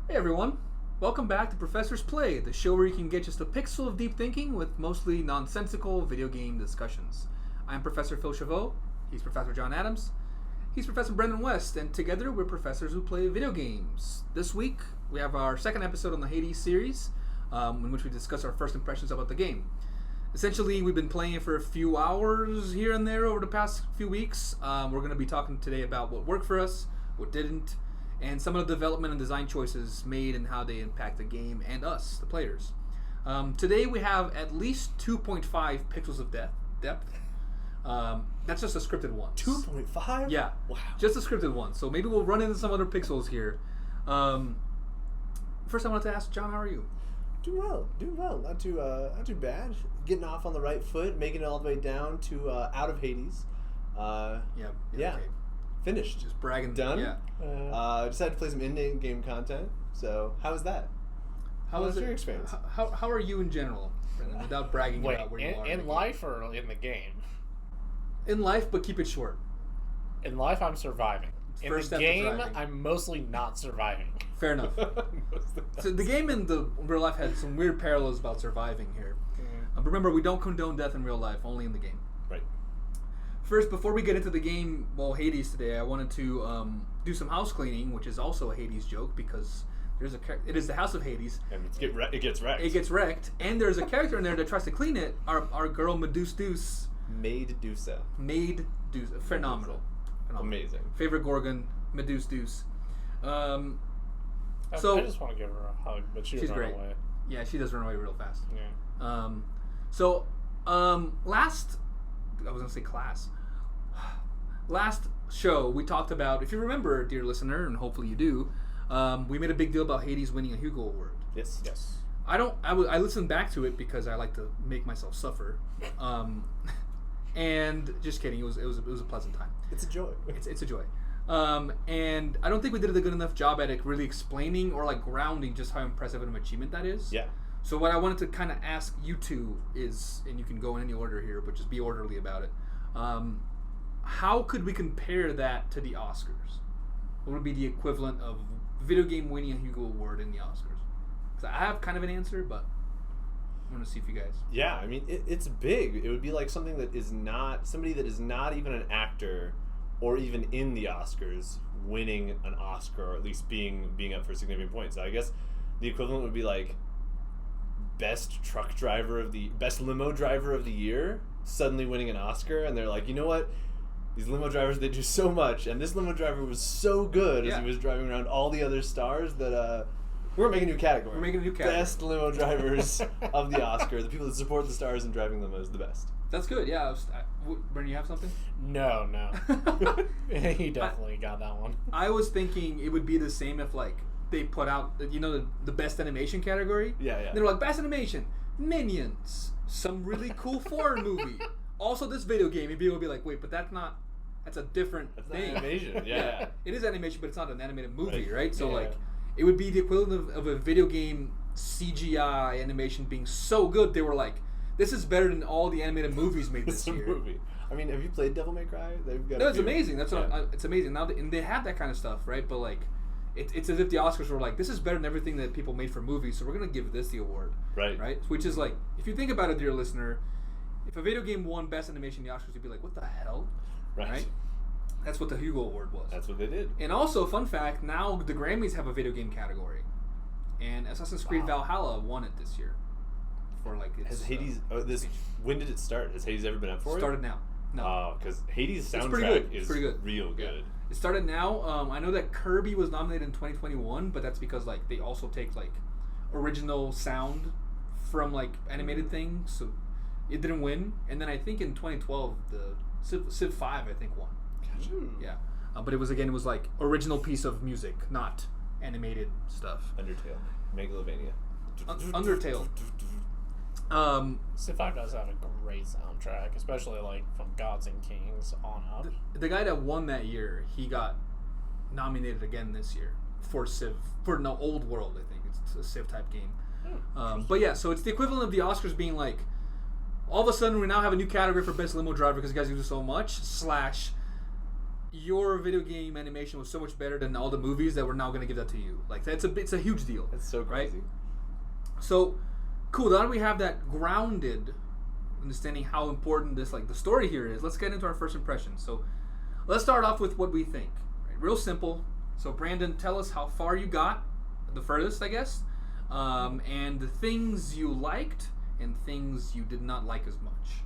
Hey everyone, welcome back to Professor's Play, the show where you can get just a pixel of deep thinking with mostly nonsensical video game discussions. I'm Professor Phil Chavot, he's Professor John Adams, he's Professor Brendan West, and together we're professors who play video games. This week we have our second episode on the Hades series, in which we discuss our first impressions about the game. Essentially, we've been playing it for a few hours here and there over the past few weeks. We're going to be talking today about what worked for us, what didn't, and some of the development and design choices made and how they impact the game and us, the players. Today we have at least 2.5 pixels of depth. That's just a scripted one. 2.5? Yeah. Wow. Just a scripted one. So maybe we'll run into some other pixels here. First I wanted to ask, John, how are you? Doing well. Not too bad. Getting off on the right foot, making it all the way down to out of Hades. Yeah. Yeah. Okay. Finished. Just bragging. Done. Yeah. Decided to play some in-game content. So how was that? How was your experience? How are you in general, Brendan, without bragging Wait, about where you are? in life or in the game? In life, but keep it short. In life, I'm surviving. In First the step to game, thriving. I'm mostly not surviving. Fair enough. So the game in the real life had some weird parallels about surviving here. But remember, we don't condone death in real life, only in the game. Right. First, before we get into the game, Hades today, I wanted to do some house cleaning, which is also a Hades joke because it is the house of Hades. And it gets wrecked. It gets wrecked, and there's a character in there that tries to clean it. Our girl Medusa. Made do so. Phenomenal. Amazing. Favorite Gorgon, Medusa. I just want to give her a hug, but she's great. away. Yeah, she does run away real fast. Yeah. Last show we talked about, if you remember, dear listener, and hopefully you do, we made a big deal about Hades winning a Hugo Award. Yes. I listened back to it because I like to make myself suffer. And just kidding, it was a pleasant time. It's a joy. It's a joy. And I don't think we did a good enough job at it really explaining or like grounding just how impressive of an achievement that is. Yeah. So what I wanted to kind of ask you two is, and you can go in any order here, but just be orderly about it. How could we compare that to the Oscars? What would be the equivalent of video game winning a Hugo Award in the Oscars? Because I have kind of an answer, but I want to see if you guys. Yeah, I mean, it's big. It would be like somebody that is not even an actor or even in the Oscars winning an Oscar, or at least being up for significant points. So I guess the equivalent would be like best limo driver of the year suddenly winning an Oscar, and they're like, you know what? These limo drivers, they do so much, and this limo driver was so good as he was driving around all the other stars that we're making a new category. We're making a new category. Best limo drivers of the Oscar. The people that support the stars and driving limos, the best. That's good. Yeah. Brendan, you have something? No. He definitely got that one. I was thinking it would be the same if like they put out the best animation category. Yeah. And they're like, best animation, Minions, some really cool foreign movie. Also this video game, and people would be like, wait, but that's a different thing. Not animation. Yeah. It is animation, but it's not an animated movie, right? So Yeah. like it would be the equivalent of a video game CGI animation being so good they were like, this is better than all the animated movies made this It's a year. movie. I mean, have you played Devil May Cry? They've got. No, it's amazing. That's what it's amazing. Now and they have that kind of stuff, right? But like, it's as if the Oscars were like, this is better than everything that people made for movies, so we're gonna give this the award, Right. Which is like, if you think about it, dear listener, if a video game won Best Animation in the Oscars, you'd be like, what the hell, Right. That's what the Hugo Award was. That's what they did. And also, fun fact: now the Grammys have a video game category, and Assassin's Creed Valhalla won it this year. For like, Has Hades? When did it start? Has Hades ever been up for it? started now. No. Oh, because Hades' It's soundtrack pretty good. is It's pretty good. real good. It started now. I know that Kirby was nominated in 2021, but that's because like they also take like original sound from like animated things, so it didn't win. And then I think in 2012 the Civ 5 I think won. Gotcha. Yeah, but it was like original piece of music, not animated stuff. Undertale, Megalovania, Undertale. Civ 5 does have a great soundtrack, especially like from Gods and Kings on up. The guy that won that year, he got nominated again this year for Old World. I think it's a Civ type game. But yeah, so it's the equivalent of the Oscars being like, all of a sudden we now have a new category for best limo driver because you guys do so much. / your video game animation was so much better than all the movies that we're now going to give that to you. Like, it's a huge deal. It's so crazy. Right? So, cool. Now that we have that grounded understanding how important this, like, the story here is, let's get into our first impressions. So, let's start off with what we think. Right? Real simple. So, Brandon, tell us how far you got, the furthest, I guess, and the things you liked and things you did not like as much.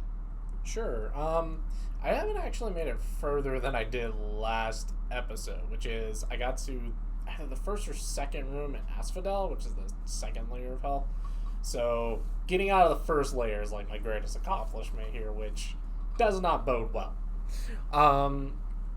Sure. I haven't actually made it further than I did last episode, which is I got to either the first or second room in Asphodel, which is the second layer of hell. So getting out of the first layer is like my greatest accomplishment here, which does not bode well.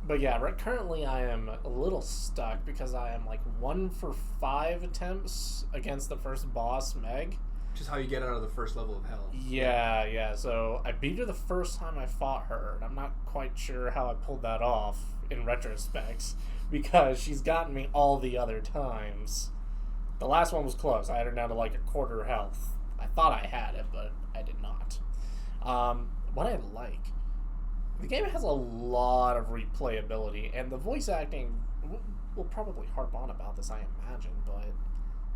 But yeah, currently I am a little stuck because I am like 1 for 5 attempts against the first boss, Meg. Which is how you get out of the first level of hell. Yeah. So I beat her the first time I fought her, and I'm not quite sure how I pulled that off in retrospect because she's gotten me all the other times. The last one was close. I had her down to like a quarter health. I thought I had it, but I did not. What I like, the game has a lot of replayability, and the voice acting, we'll probably harp on about this, I imagine, but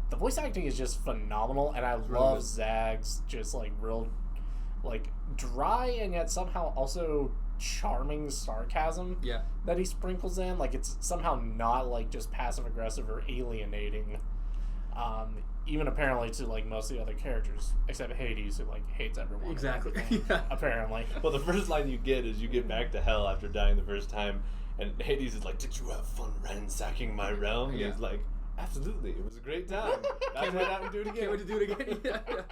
the voice acting is just phenomenal, and I love Zag's just like real, like dry and yet somehow also charming sarcasm that he sprinkles in. Like it's somehow not like just passive aggressive or alienating, even apparently to like most of the other characters except Hades, who like hates everyone. Exactly. Apparently. Well, the first line you get is you get back to hell after dying the first time, and Hades is like, "Did you have fun ransacking my realm?" And he's like, "Absolutely, it was a great time. I'll head out and do it again." Can't wait to do it again. Yeah.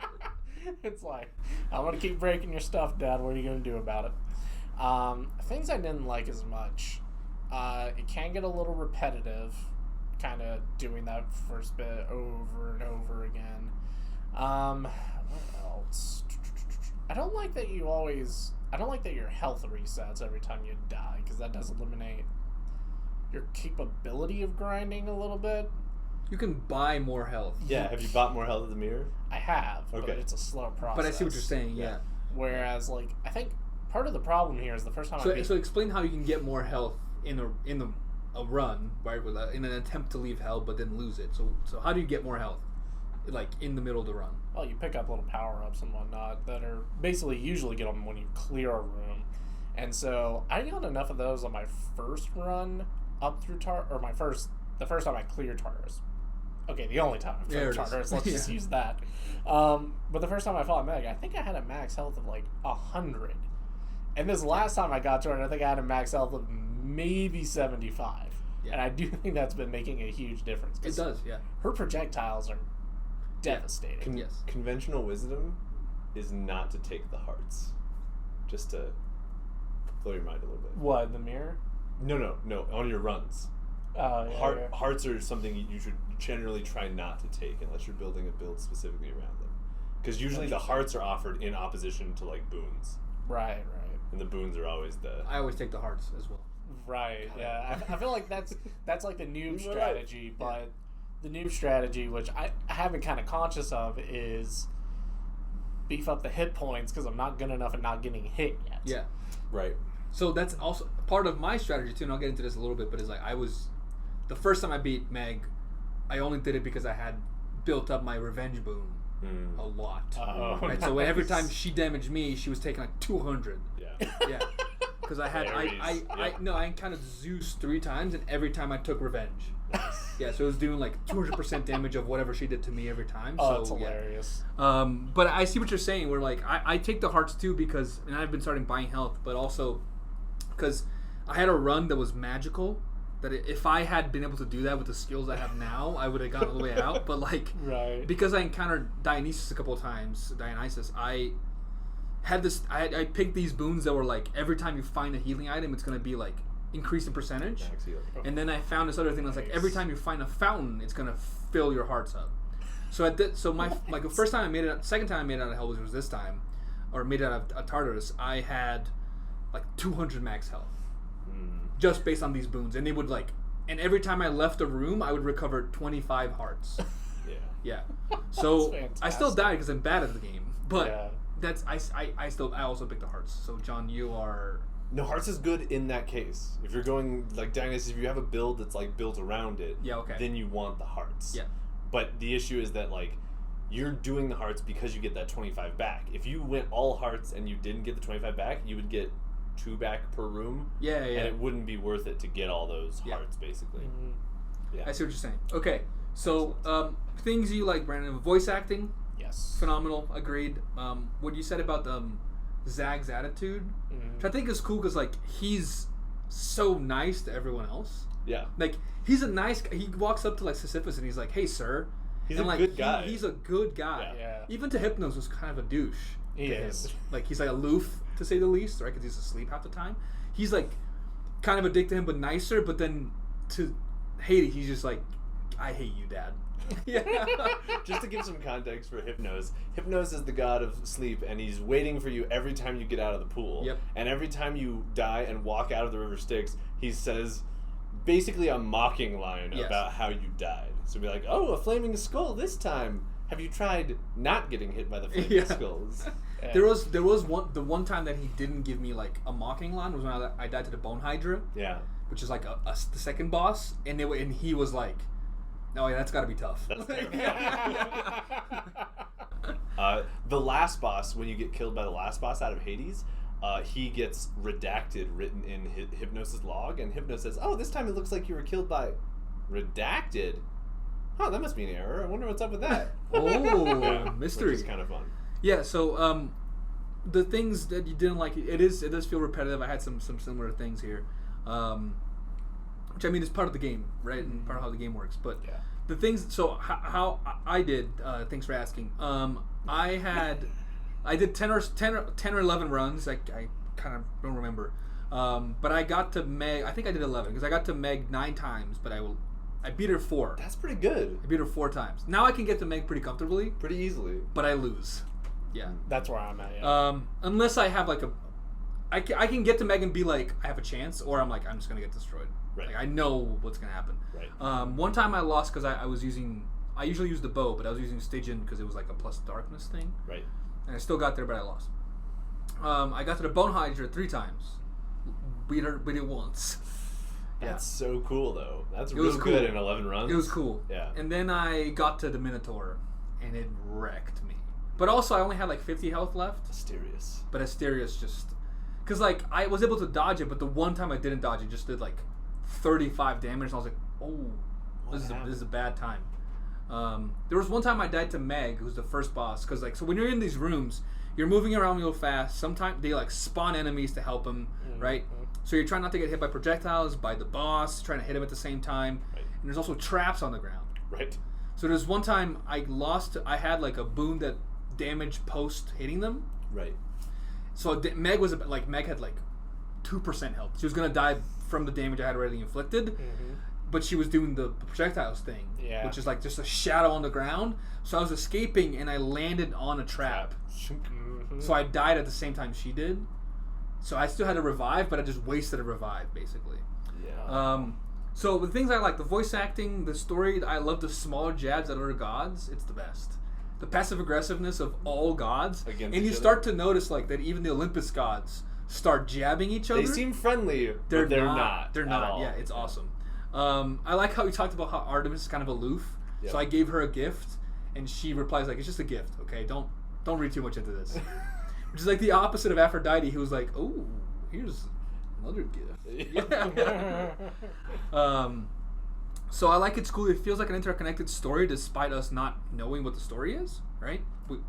It's like, I'm going to keep breaking your stuff, Dad. What are you going to do about it? Things I didn't like as much. It can get a little repetitive, kind of doing that first bit over and over again. What else? I don't like that your health resets every time you die, because that does eliminate your capability of grinding a little bit. You can buy more health. Yeah, have you bought more health at the mirror? I have, Okay. but it's a slow process. But I see what you're saying, yeah. Whereas, like, I think part of the problem here is the first time So explain how you can get more health in a run, right? In an attempt to leave hell, but then lose it. So how do you get more health, like in the middle of the run? Well, you pick up little power-ups and whatnot that are basically usually get them when you clear a room. And so I got enough of those on my first run up through the first time I cleared Tartarus. Okay, the only time I cleared Tartarus, let's just use that. But the first time I fought Meg, I think I had a max health of like 100. And this last time I got to her, I think I had a max health of maybe 75. Yeah. And I do think that's been making a huge difference. It does, yeah. Her projectiles are devastating. Yes. Conventional wisdom is not to take the hearts. Just to blow your mind a little bit. What, the mirror? No, on your runs. Hearts are something you should generally try not to take unless you're building a build specifically around them. Because usually the hearts are offered in opposition to like boons. Right. And the boons are always I always take the hearts as well. Right, yeah. I feel like that's like the noob strategy, but the noob strategy, which I have been kind of conscious of, is beef up the hit points because I'm not good enough at not getting hit yet. Yeah. Right. So that's also part of my strategy too, and I'll get into this a little bit, but it's like the first time I beat Meg, I only did it because I had built up my revenge boon a lot. Oh, right? nice. So every time she damaged me, she was taking like 200. Yeah. Yeah. Because I had I kind of Zeus 3 times, and every time I took revenge. Yeah, so it was doing like 200% damage of whatever she did to me every time. Oh, so, that's hilarious. Yeah. But I see what you're saying. Where like I take the hearts too because, and I've been starting buying health, but also because I had a run that was magical. That if I had been able to do that with the skills I have now, I would have gotten all the way out. But like, because I encountered Dionysus a couple of times, I had this. I picked these boons that were like every time you find a healing item, it's gonna be like increase in percentage. And then I found this other thing that's like every time you find a fountain, it's gonna fill your hearts up. So the first time I made it, second time I made it out of hell was this time, or made it out of Tartarus. I had like 200 max health. Just based on these boons, and they would like, and every time I left a room, I would recover 25 hearts. Yeah. So I still died because I'm bad at the game, but I also picked the hearts. So John, you are No, Hearts is good in that case. If you're going like Dynasty, if you have a build that's like built around it, Yeah, okay. then you want the Hearts. Yeah. But the issue is that like you're doing the Hearts because you get that 25 back. If you went all Hearts and you didn't get the 25 back, you would get 2 back per room. Yeah, yeah. And it wouldn't be worth it to get all those Yeah. Hearts basically. Yeah. I see what you're saying. Okay, so things you like, Brandon. Voice acting, Yes. phenomenal. Agreed. What you said about Zag's attitude, which I think is cool because like he's so nice to everyone else. Yeah. Like he's a nice guy. He walks up to like Sisyphus and he's like, "Hey, sir." He's and, a like, good guy. He's a good guy. Yeah. Even to Hypnos was kind of a douche. He to him. is. Like he's like aloof to say the least, right? Because he's asleep half the time. He's like kind of a dick to him, but nicer. But then to Haiti, he's just like, "I hate you, Dad." Yeah. Just to give some context for Hypnos, Hypnos is the god of sleep, and he's waiting for you every time you get out of the pool. Yep. And every time you die and walk out of the River Styx, he says basically a mocking line Yes. about how you died. So be like, "Oh, a flaming skull this time. Have you tried not getting hit by the flaming Yeah. skulls?" Yeah. There was the one time that he didn't give me like a mocking line was when I died to the Bone Hydra, Yeah. which is like the second boss, and he was like, "Oh yeah, that's got to be tough." That's the last boss, when you get killed by the last boss out of Hades, he gets redacted written in Hypnos' log, and Hypnos says, "Oh, this time it looks like you were killed by redacted. Huh, that must be an error. I wonder what's up with that." Oh, mystery. Which is kind of fun. Yeah, so the things that you didn't like, it does feel repetitive. I had some similar things here, which I mean is part of the game, right, and part of how the game works. But Yeah. the things, so how I did, thanks for asking. I did 10 or 11 runs. I kind of don't remember, but I got to Meg. I think I did 11 because I got to Meg 9 times, but I beat her 4. That's pretty good. I beat her 4 times. Now I can get to Meg pretty comfortably, Pretty easily. but I lose. Yeah. That's where I'm at. Yeah. Unless I have like I can get to Meg and be like, I have a chance, or I'm like, I'm just gonna get destroyed. Right. Like I know what's gonna happen. Right. One time I lost because I usually use the bow, but I was using Stygian because it was like a plus darkness thing, Right. and I still got there, but I lost. I got to the Bone Hydra 3 times. Beat it once. That's so cool, though. That's It real was good cool. in 11 runs. It was cool. Yeah. And then I got to the Minotaur, and it wrecked me. But also, I only had like 50 health left. Mysterious. But Asterius just... Because, like, I was able to dodge it, but the one time I didn't dodge it, just did, like, 35 damage. And I was like, oh, this is a bad time. There was one time I died to Meg, who's the first boss. Because, like, so when you're in these rooms, you're moving around real fast. Sometimes they, like, spawn enemies to help them, right? So you're trying not to get hit by projectiles, by the boss, trying to hit him at the same time. Right. And there's also traps on the ground. Right. So there's one time I had, like, a boon that damaged post hitting them. Right. So Meg had like 2% health. She was gonna die from the damage I had already inflicted, but she was doing the projectiles thing, which is like just a shadow on the ground. So I was escaping and I landed on a trap. So I died at the same time she did. So I still had to revive, but I just wasted a revive basically. Yeah. So the things I like, the voice acting, the story, I love the smaller jabs at other gods. It's the best. The passive aggressiveness of all gods, Against and each you other. start to notice like that even the Olympus gods start jabbing each other. They seem friendly, but they're not. They're at not. all. Yeah, it's awesome. I like how we talked about how Artemis is kind of aloof. Yep. So I gave her a gift, and she replies like, "It's just a gift, okay? Don't read too much into this." Which is like the opposite of Aphrodite, who was like, "Oh, here's another gift." Yeah. So I like it's cool. It feels like an interconnected story, despite us not knowing what the story is. Right?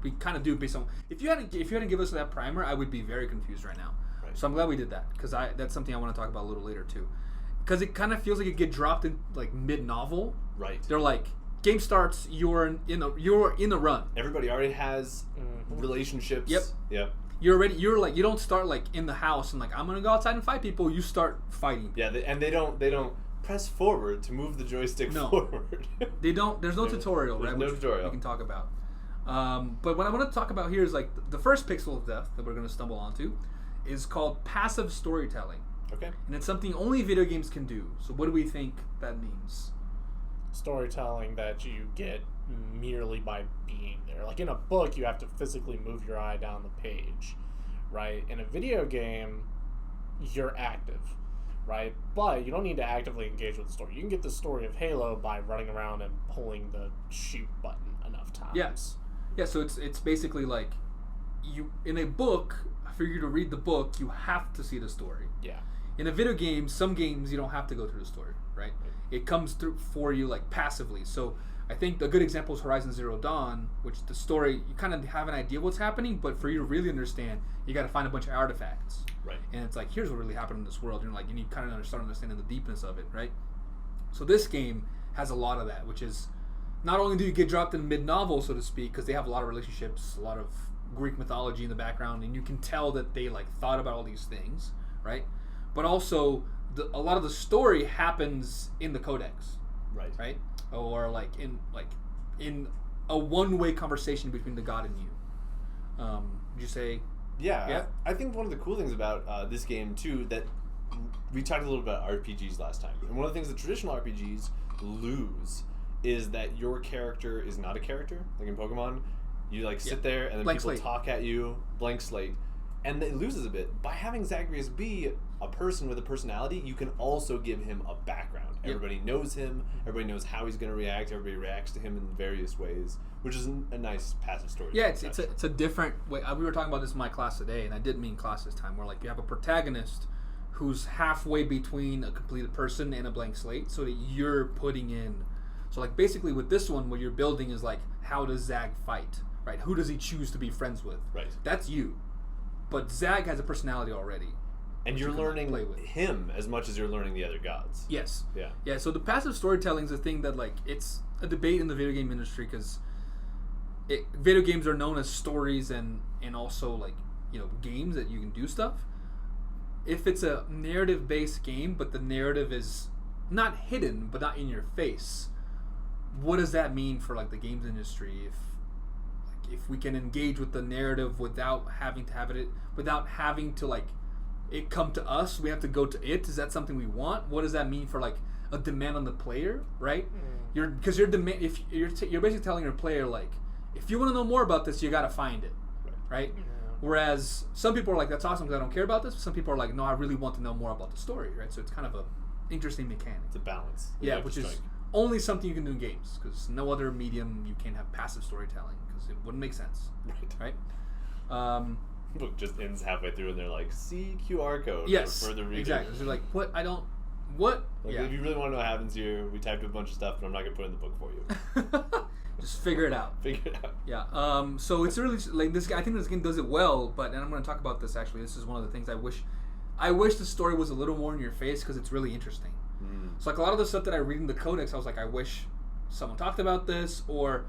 We kind of do based on. If you hadn't given us that primer, I would be very confused right now. Right. So I'm glad we did that because that's something I want to talk about a little later too. Because it kind of feels like it get dropped in like mid novel. Right. They're like, game starts, you're in a run. Everybody already has relationships. Yep. Yep. You're like you don't start like in the house and like I'm gonna go outside and fight people. You start fighting. Yeah, they don't press forward to move the joystick No. forward. They don't. There's no tutorial, there's right? no which tutorial. we can talk about. But what I want to talk about here is like the first pixel of death that we're going to stumble onto is called passive storytelling, Okay. and it's something only video games can do. So what do we think that means? Storytelling that you get merely by being there. Like in a book, you have to physically move your eye down the page, right? In a video game, you're active, right? But you don't need to actively engage with the story. You can get the story of Halo by running around and pulling the shoot button enough times. Yes. Yeah, so it's basically like you in a book, for you to read the book, you have to see the story. Yeah. In a video game, some games you don't have to go through the story, right? It comes through for you like passively. So I think a good example is Horizon Zero Dawn, which the story, you kind of have an idea what's happening, but for you to really understand, you got to find a bunch of artifacts. Right. And it's like, here's what really happened in this world. And like, you need kind of start understanding the deepness of it, right? So this game has a lot of that, which is not only do you get dropped in mid-novel, so to speak, because they have a lot of relationships, a lot of Greek mythology in the background, and you can tell that they like thought about all these things, right? But also, a lot of the story happens in the codex, right? Or like in a one-way conversation between the god and you. Would you say? Yeah. I think one of the cool things about this game too, that we talked a little about RPGs last time, and one of the things that traditional RPGs lose is that your character is not a character. Like in Pokemon, you like sit there and then Blank people slate. talk at you, blank slate, and it loses a bit. By having Zagreus be a person with a personality, you can also give him a background. Yep. Everybody knows him. Everybody knows how he's going to react. Everybody reacts to him in various ways, which is a nice passive story. Yeah, it's a different way. We were talking about this in my class today, and I didn't mean class this time, where like you have a protagonist who's halfway between a completed person and a blank slate, so that you're putting in. So like basically with this one, what you're building is like, how does Zag fight, right? Who does he choose to be friends with? Right. That's you. But Zag has a personality already. And you're you can, like, learning play with. him as much as you're learning the other gods. Yes. Yeah. Yeah, so the passive storytelling is a thing that, like, it's a debate in the video game industry because video games are known as stories and also, like, you know, games that you can do stuff. If it's a narrative-based game, but the narrative is not hidden, but not in your face, what does that mean for, like, the games industry if we can engage with the narrative without having to have it, without having to, like, it come to us, we have to go to it? Is that something we want? What does that mean for like a demand on the player, right? Because you're basically telling your player, like, if you want to know more about this, you got to find it, right? Yeah. Whereas some people are like, that's awesome because I don't care about this. But some people are like, no, I really want to know more about the story, right? So it's kind of a interesting mechanic. It's a balance. Yeah, which is only something you can do in games, because no other medium you can have passive storytelling, because it wouldn't make sense, right? Book just ends halfway through and they're like, see QR code Yes, for further reading. exactly. So they're like, what? What? Like, Yeah. if you really want to know what happens here, we typed a bunch of stuff, but I'm not going to put it in the book for you. Just figure it out. Figure it out. Yeah. So it's really like this. I think this game does it well, but and I'm going to talk about this actually. This is one of the things I wish the story was a little more in your face because it's really interesting. So like a lot of the stuff that I read in the codex, I was like, I wish someone talked about this, or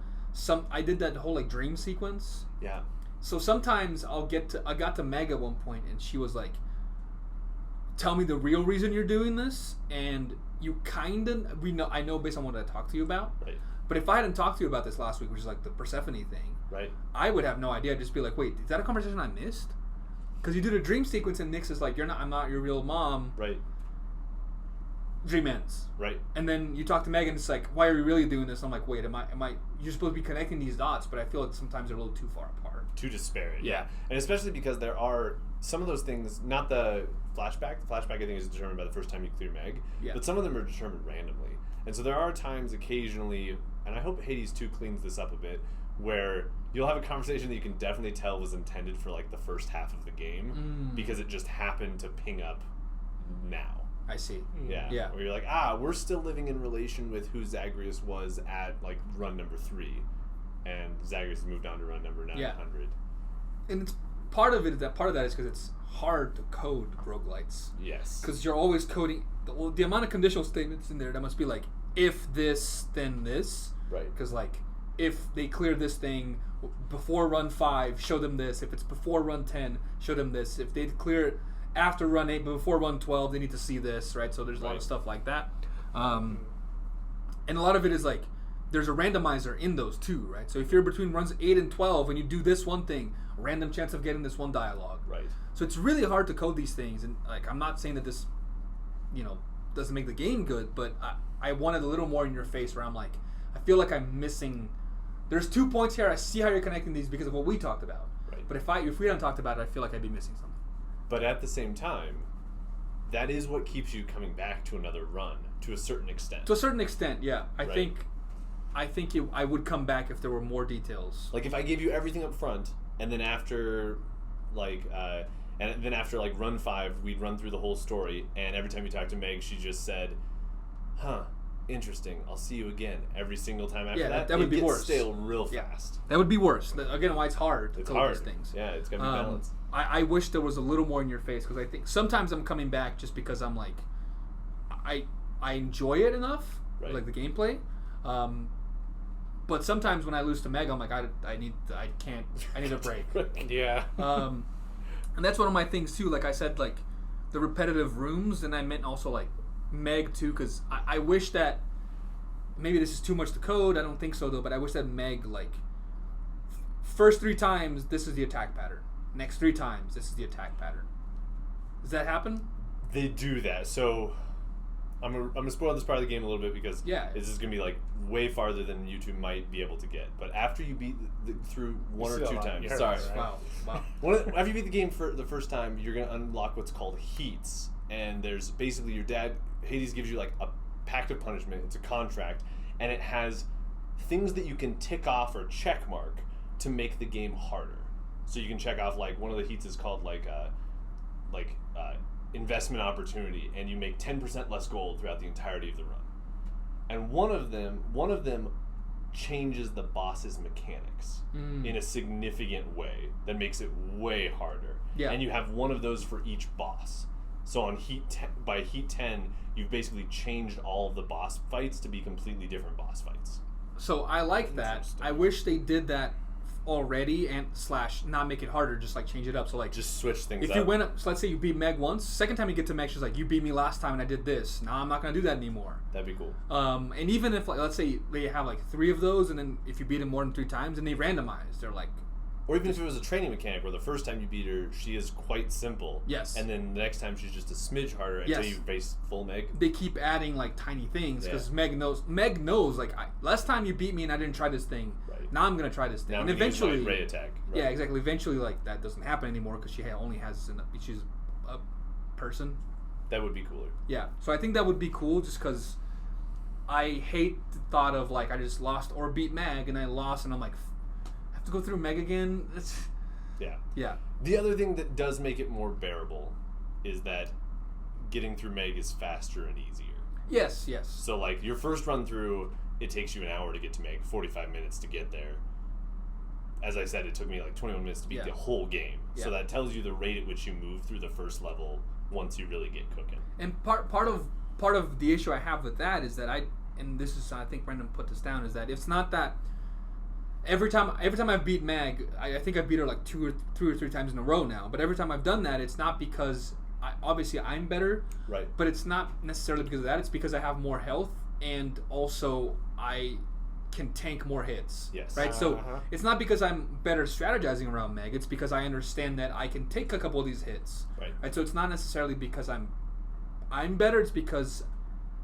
I did that whole like dream sequence. Yeah. So sometimes I got to Meg at one point, and she was like, tell me the real reason you're doing this, and you I know based on what I talked to you about. Right. But if I hadn't talked to you about this last week, which is like the Persephone thing, Right. I would have no idea. I'd just be like, wait, is that a conversation I missed? Because you did a dream sequence, and Nyx is like, I'm not your real mom. Right. Dream ends. Right. And then you talk to Megan, it's like, why are you really doing this? I'm like, wait, am I? You're supposed to be connecting these dots, but I feel like sometimes they're a little too far apart. Too disparate. Yeah. And especially because there are some of those things, not the flashback. The flashback, I think, is determined by the first time you clear Meg. Yeah. But some of them are determined randomly. And so there are times occasionally, and I hope Hades 2 cleans this up a bit, where you'll have a conversation that you can definitely tell was intended for like the first half of the game because it just happened to ping up now. I see. Yeah. Yeah. Where you're like, we're still living in relation with who Zagreus was at like run number 3, and Zagreus has moved on to run number 900. Yeah. And it's part of that is because it's hard to code roguelites. Yes. Because you're always coding the amount of conditional statements in there. That must be like, if this, then this. Right. Because like, if they clear this thing before run 5, show them this. If it's before run 10, show them this. If they clear it after run 8 but before run 12, they need to see this, right? So there's a lot of stuff like that. And a lot of it is like, there's a randomizer in those too, right? So if you're between runs 8 and 12 and you do this one thing, random chance of getting this one dialogue. Right. So it's really hard to code these things, and like, I'm not saying that this, doesn't make the game good, but I wanted a little more in your face where I'm like, I feel like I'm missing. There's 2 points here. I see how you're connecting these because of what we talked about. Right. But if we hadn't talked about it, I feel like I'd be missing something. But at the same time, that is what keeps you coming back to another run to a certain extent. To a certain extent, yeah. I Right. think I would come back if there were more details. Like if I gave you everything up front, and then after, like run 5, we'd run through the whole story, and every time you talked to Meg, she just said, "Huh, interesting. I'll see you again." Every single time after Yeah, that, that would it be gets worse. stale real Yeah. fast. That would be worse. Again, why it's hard to It's code hard. these things. Yeah, it's gotta be balanced. I wish there was a little more in your face, because I think sometimes I'm coming back just because I'm like, I enjoy it enough, Right. like the gameplay. But sometimes when I lose to Meg, I'm like, I need a break. Yeah. And that's one of my things too. Like I said, like the repetitive rooms, and I meant also like Meg too, because I wish that maybe this is too much to code. I don't think so though, but I wish that Meg, like, first 3 times this is the attack pattern. Next 3 times this is the attack pattern. Does that happen? They do that. So I'm gonna spoil this part of the game a little bit because Yeah. this is gonna be like way farther than you two might be able to get. But after you beat through one or still two on times, your sorry, right? Wow. after you beat the game for the first time, you're gonna unlock what's called heats, and there's basically your dad Hades gives you like a pact of punishment. It's a contract, and it has things that you can tick off or check mark to make the game harder. So you can check off, like, one of the heats is called investment opportunity, and you make 10% less gold throughout the entirety of the run. And one of them changes the boss's mechanics in a significant way that makes it way harder. Yeah. And you have one of those for each boss. So on by heat 10, you've basically changed all of the boss fights to be completely different boss fights. So I like that. Interesting. I wish they did that already, and / not make it harder, just like change it up. So like, Just switch things if up. you went up, so let's say you beat Meg once, second time you get to Meg, she's like, you beat me last time and I did this. Now I'm not gonna do that anymore. That'd be cool. And even if, like, let's say they have like 3 of those, and then if you beat them more than 3 times, and they randomize, they're like, Or even if it was a training mechanic where the first time you beat her, she is quite simple. Yes. And then the next time she's just a smidge harder until Yes. you face full Meg. they keep adding like tiny things because Yeah. Meg knows like, last time you beat me and I didn't try this thing. Right. Now I'm gonna try this thing, Now and I'm gonna use my eventually, ray attack. Right. yeah, exactly. Eventually, like that doesn't happen anymore because only has she's a person. That would be cooler. Yeah, so I think that would be cool just because I hate the thought of like I just lost or beat Meg and I lost and I'm like, I have to go through Meg again. Yeah. Yeah. The other thing that does make it more bearable is that getting through Meg is faster and easier. Yes. So, like, your first run through, it takes you an hour to get to Meg, 45 minutes to get there. As I said, it took me like 21 minutes to beat Yeah. the whole game. So Yeah. that tells you the rate at which you move through the first level once you really get cooking. And part of the issue I have with that is that and this is, I think Brendan put this down, is that it's not that every time I've beat Meg, I think I've beat her like 2 or 3 times in a row now. But every time I've done that, it's not because obviously I'm better, Right. but it's not necessarily because of that. It's because I have more health, and also I can tank more hits. Yes. Right. So Uh-huh. it's not because I'm better strategizing around Meg. It's because I understand that I can take a couple of these hits. Right. So it's not necessarily because I'm better. It's because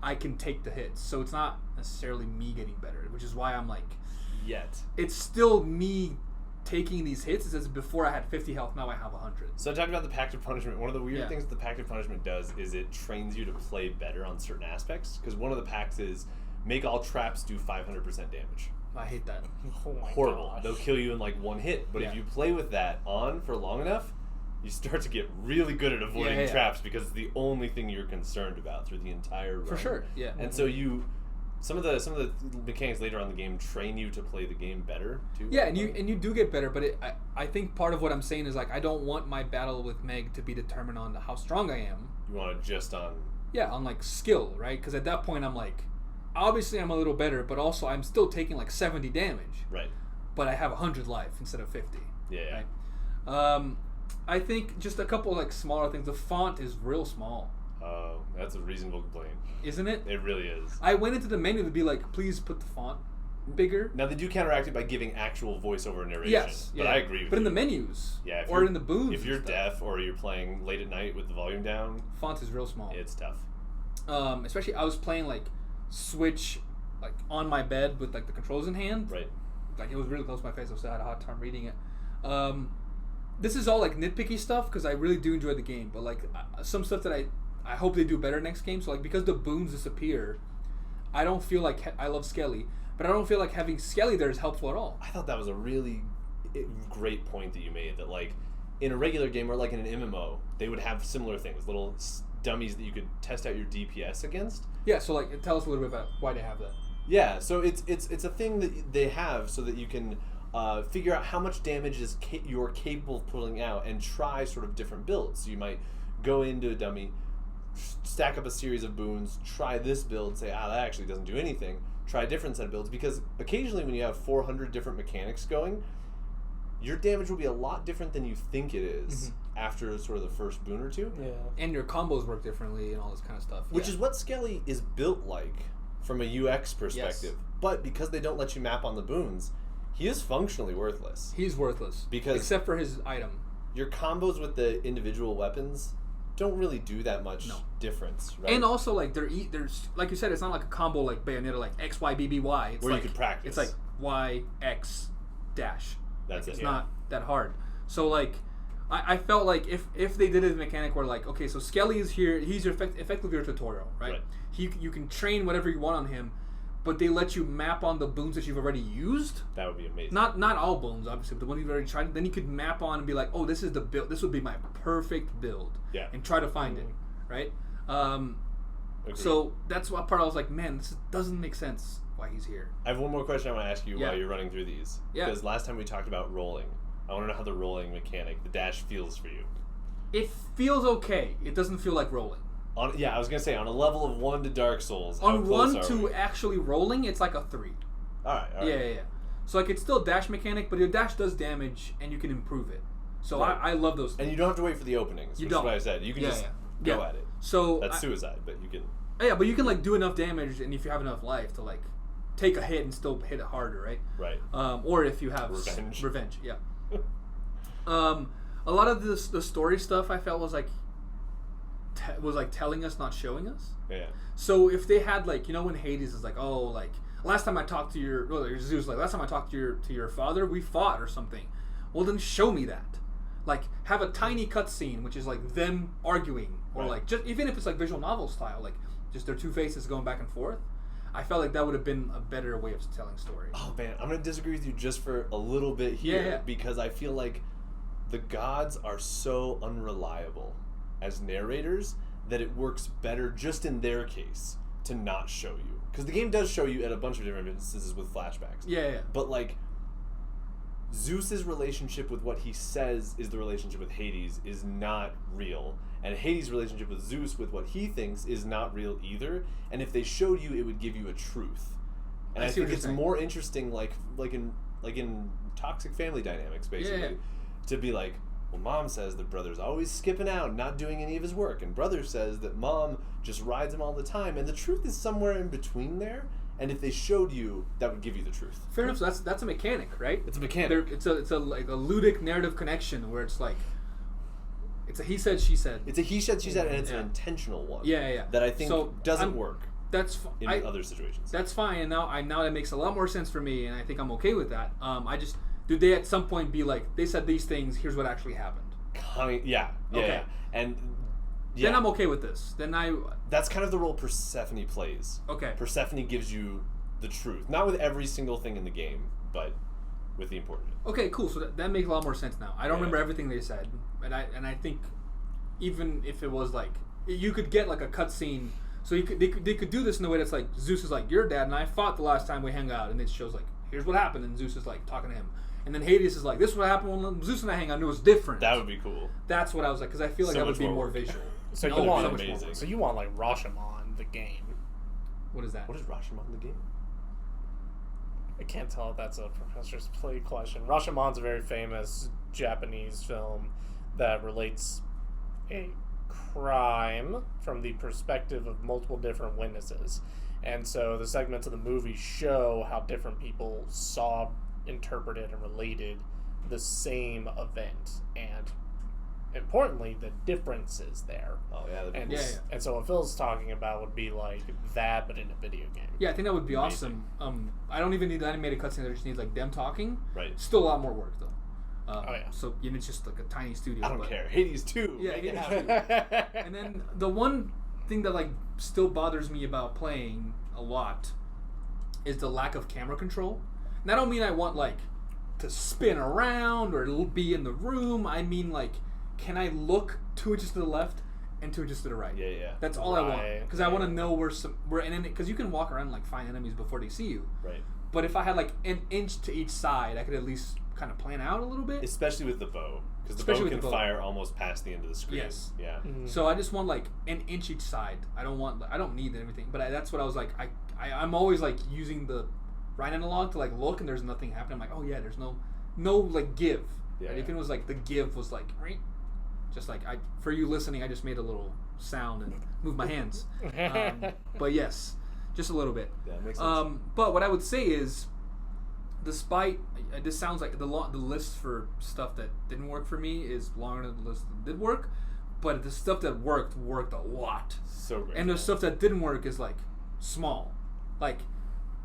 I can take the hits. So it's not necessarily me getting better, which is why I'm like, Yet. it's still me taking these hits. It says before I had 50 health, now I have 100. So I talked about the Pact of Punishment. One of the weird Yeah. things that the Pact of Punishment does is it trains you to play better on certain aspects. Because one of the pacts is make all traps do 500% damage. I hate that. Oh my Horrible. gosh. They'll kill you in like one hit. But if Yeah. you play with that on for long enough, you start to get really good at avoiding Yeah. traps because it's the only thing you're concerned about through the entire run. For sure. Yeah. And so some of the mechanics later on in the game train you to play the game better too. Yeah, and you do get better, but I think part of what I'm saying is like I don't want my battle with Meg to be determined on how strong I am. You want it just on. Yeah, on like skill, right? Because at that point I'm like, obviously I'm a little better, but also I'm still taking like 70 damage, Right. but I have 100 life instead of 50. Yeah. Right? I think just a couple like smaller things. The font is real small, Oh, that's a reasonable complaint. isn't it? It really is. I went into the menu to be like, please put the font bigger. Now they do counteract it by giving actual voiceover narration. Yes, but yeah. I agree with But in you. the menus, Yeah, if or you're- in the booths, If you're and stuff, deaf or you're playing late at night with the volume down, font is real small. it's tough. Especially I was playing like Switch, like on my bed with like the controls in hand. Right. Like it was really close to my face, so I had a hard time reading it. This is all like nitpicky stuff because I really do enjoy the game, but like some stuff that I hope they do better next game. So like because the boons disappear, I don't feel like I love Skelly, but I don't feel like having Skelly there is helpful at all. I thought that was a really great point that you made. That like in a regular game or like in an MMO, they would have similar things, little dummies that you could test out your DPS against. Yeah. So like tell us a little bit about why they have that. Yeah. So it's a thing that they have so that you can figure out how much damage you're capable of pulling out and try sort of different builds. So you might go into a dummy, stack up a series of boons, try this build, say, that actually doesn't do anything, try a different set of builds, because occasionally when you have 400 different mechanics going, your damage will be a lot different than you think it is after sort of the first boon or two. Yeah. And your combos work differently and all this kind of stuff. Which is what Skelly is built like from a UX perspective. Yes. But because they don't let you map on the boons, he is functionally worthless. He's worthless. Because except for his item. Your combos with the individual weapons don't really do that much difference, right? And also, like, there's like you said, it's not like a combo like Bayonetta, like X, Y, B, B, Y. It's where like, you could practice. It's like Y, X, dash. That's like, it. It's not that hard. So, like, I felt like if they did a mechanic where, like, okay, so Skelly is here, he's effectively your tutorial, right? You can train whatever you want on him, but they let you map on the boons that you've already used. That would be amazing. Not all boons, obviously, but the ones you've already tried. Then you could map on and be like, oh, this is the build. This would be my perfect build. Yeah. And try to find it, right? So that's what part I was like, man, this doesn't make sense why he's here. I have one more question I want to ask you while you're running through these. Yeah. Because last time we talked about rolling. I want to know how the rolling mechanic, the dash, feels for you. It feels okay. It doesn't feel like rolling. I was going to say, on a level of 1 to Dark Souls, how on close 1 are to we? actually rolling, it's like a 3. All right. Yeah. So like it's still dash mechanic, but your dash does damage and you can improve it. So Right. I love those things. And you don't have to wait for the openings, You which don't. is what I said. You can just go at it. So That's suicide, but you can... Yeah, but you can like do enough damage, and if you have enough life to like take a hit and still hit it harder, right? Right. Or if you have Revenge. Yeah. A lot of the story stuff I felt was like telling us, not showing us. Yeah. So if they had like, you know, when Hades is like, oh, like last time I talked to Zeus, like last time I talked to your father, we fought or something. Well, then show me that. Like have a tiny cutscene, which is like them arguing, or like just even if it's like visual novel style, like just their two faces going back and forth. I felt like that would have been a better way of telling story. Oh man, I'm gonna disagree with you just for a little bit here because I feel like the gods are so unreliable as narrators that it works better just in their case to not show you, because the game does show you at a bunch of different instances with flashbacks. Yeah. But like Zeus's relationship with what he says is the relationship with Hades is not real. And Hades' relationship with Zeus with what he thinks is not real either. And if they showed you, it would give you a truth. And I think it's more interesting, like in toxic family dynamics, basically, to be like, well, mom says that brother's always skipping out, not doing any of his work, and brother says that mom just rides him all the time, and the truth is somewhere in between there. And if they showed you, that would give you the truth. Fair enough. So that's a mechanic, right? It's a mechanic. It's a like a ludic narrative connection where it's like it's a he said she said. It's a he said she said, and it's an intentional one. Yeah. That I think doesn't work. That's in other situations. That's fine, and now that makes a lot more sense for me, and I think I'm okay with that. I just did they at some point be like, they said these things, here's what actually happened. Yeah. And then I'm okay with this. That's kind of the role Persephone plays. Okay. Persephone gives you the truth, not with every single thing in the game, but with the important. Okay, cool. So that makes a lot more sense now. I don't remember everything they said, and I think even if it was like you could get like a cutscene, so they could do this in a way that's like Zeus is like, your dad and I fought the last time we hung out, and it shows like here's what happened, and Zeus is like talking to him. And then Hades is like, this is what happened when Zeus and I hang out, and it was different. That would be cool. That's what I was like, because I feel like that would be more visual. So you want like Rashomon the game. What is that? What is Rashomon the game? I can't tell if that's a Professor's Play question. Rashomon's a very famous Japanese film that relates a crime from the perspective of multiple different witnesses. And so the segments of the movie show how different people saw, interpreted, and related the same event. And importantly, the differences there. Oh, yeah. And so what Phil's talking about would be like that, but in a video game. Yeah, I think that would be awesome. I don't even need the animated cutscene. I just need like them talking. Right. Still a lot more work though. Oh, yeah. So and it's just like a tiny studio. I don't but- care. Hades 2. Yeah, make it Hades happen. 2. And then the one thing that like still bothers me about playing a lot is the lack of camera control. And I don't mean I want like to spin around or be in the room. I mean like, can I look 2 inches to the left and 2 inches to the right? Yeah, yeah. That's all I want, Right, because I want to know where and because you can walk around and like find enemies before they see you. Right. But if I had like an inch to each side, I could at least kind of plan out a little bit. Especially with the bow. Because the Especially bow with can the bow. fire almost past the end of the screen. Yes. Yeah. So I just want like an inch each side. I don't need everything. But that's what I was like. I'm always like using the right analog to like look, and there's nothing happening. I'm like, oh yeah, there's no like give. Yeah, Right? yeah. If it was like the give was like right, just like for you listening, I just made a little sound and moved my hands. But yes, just a little bit. Yeah, it makes sense. But what I would say is, despite this sounds like the list for stuff that didn't work for me is longer than the list that did work, but the stuff that worked a lot, So great. and the stuff that didn't work is like small. Like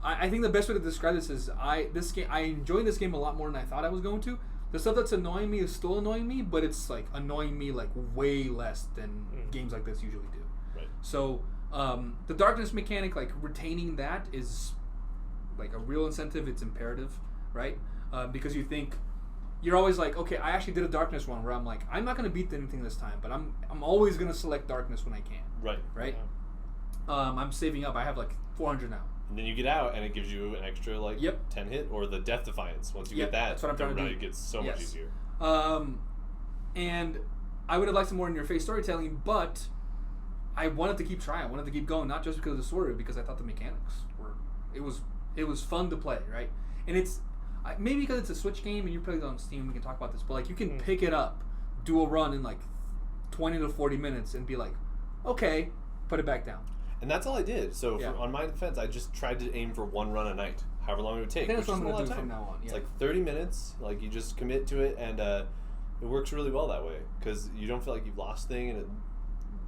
I think the best way to describe this is I enjoyed this game a lot more than I thought I was going to. The stuff that's annoying me is still annoying me, but it's like annoying me like way less than games like this usually do. Right. So the darkness mechanic, like retaining that is like a real incentive. It's imperative, right? Because you think you're always like, okay, I actually did a darkness one where I'm like, I'm not going to beat anything this time, but I'm always going to select darkness when I can, Right. right? I'm saving up. I have like 400 now. And then you get out, and it gives you an extra like Yep. 10 hit, or the Death Defiance. Once you Yep, get that, that's what I'm trying to the do. ride gets so much Yes. easier. And I would have liked some more in-your-face storytelling, but I wanted to keep trying. I wanted to keep going, not just because of the story, but because I thought the mechanics were. It was fun to play, right? And it's maybe because it's a Switch game and you play it on Steam. We can talk about this, but like you can pick it up, do a run in like 20 to 40 minutes, and be like, okay, put it back down. And that's all I did. So Yeah. on my defense, I just tried to aim for one run a night, however long it would take. I think that's which what I'm isn't a gonna lot do of from time. now on. It's Yeah. like 30 minutes. Like you just commit to it, and it works really well that way because you don't feel like you've lost thing, and it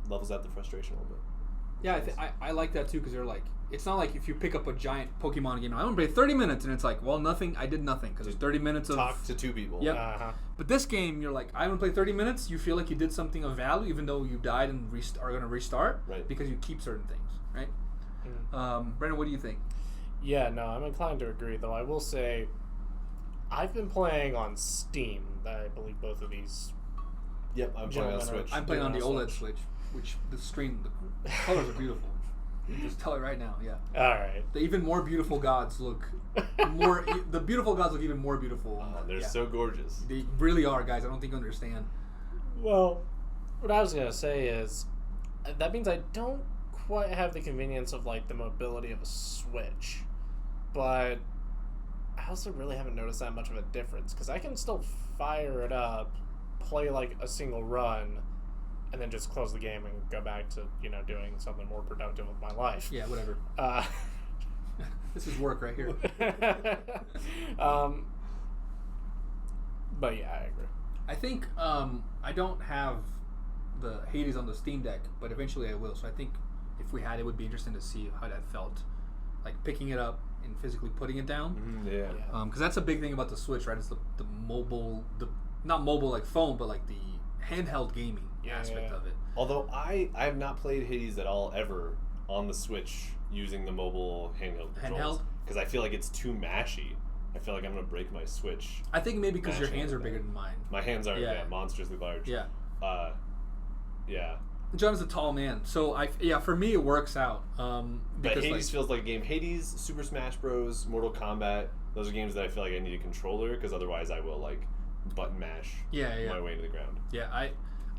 levels out the frustration a little bit. Yeah, I like that too because they're like, it's not like if you pick up a giant Pokemon game, I want to play 30 minutes, and it's like, well, nothing. I did nothing because it's 30 minutes of Talk to 2 people. Yep. Uh-huh. But this game, you're like, I want to play 30 minutes. You feel like you did something of value, even though you died and are going to restart, Right. Because you keep certain things, right? Brendan, what do you think? Yeah, no, I'm inclined to agree, though I will say I've been playing on Steam. I believe both of these. Yep. I'm playing on Gentlemen are- I'm Switch. playing on the Yeah, OLED Switch. Switch, which the screen, the colors are beautiful. You can just tell it right now. Yeah, All right. the even more beautiful gods look more. The beautiful gods look even more beautiful. They're Yeah. so gorgeous. They really are, guys. I don't think you understand. Well, what I was gonna say is that means I don't quite have the convenience of like the mobility of a Switch, but I also really haven't noticed that much of a difference because I can still fire it up, play like a single run, and then just close the game and go back to doing something more productive with my life. Yeah, whatever. Uh, This is work right here. but yeah, I agree. I think I don't have the Hades on the Steam Deck, but eventually I will. So I think if we had it, would be interesting to see how that felt, like picking it up and physically putting it down. Yeah. Because that's a big thing about the Switch, right? It's the mobile, not mobile like phone, but like the handheld gaming aspect Yeah. of it. Although I have not played Hades at all ever on the Switch using the mobile handheld controls Handheld? because I feel like it's too mashy. I feel like I'm gonna break my Switch. I think maybe because your Mashing hands it are bigger than mine. My hands are Yeah. monstrously large. Yeah. Yeah. John is a tall man, so for me it works out. But Because Hades like, feels like a game. Hades, Super Smash Bros, Mortal Kombat. Those are games that I feel like I need a controller because otherwise I will like button mash Yeah. my way into the ground. Yeah,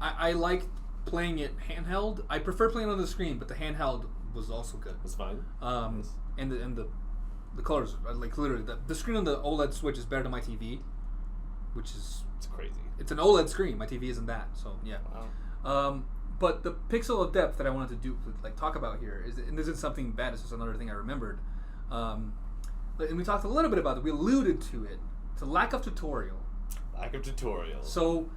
I like playing it handheld. I prefer playing it on the screen, but the handheld was also good. It's fine. And the colors, like literally, the screen on the OLED Switch is better than my TV, which is It's crazy. it's an OLED screen. My TV isn't that, so yeah. Wow. But the pixel of depth that I wanted to talk about here is, and this isn't something bad. It's just another thing I remembered. And we talked a little bit about it. We alluded to it. It's a lack of tutorial. Lack of tutorials. So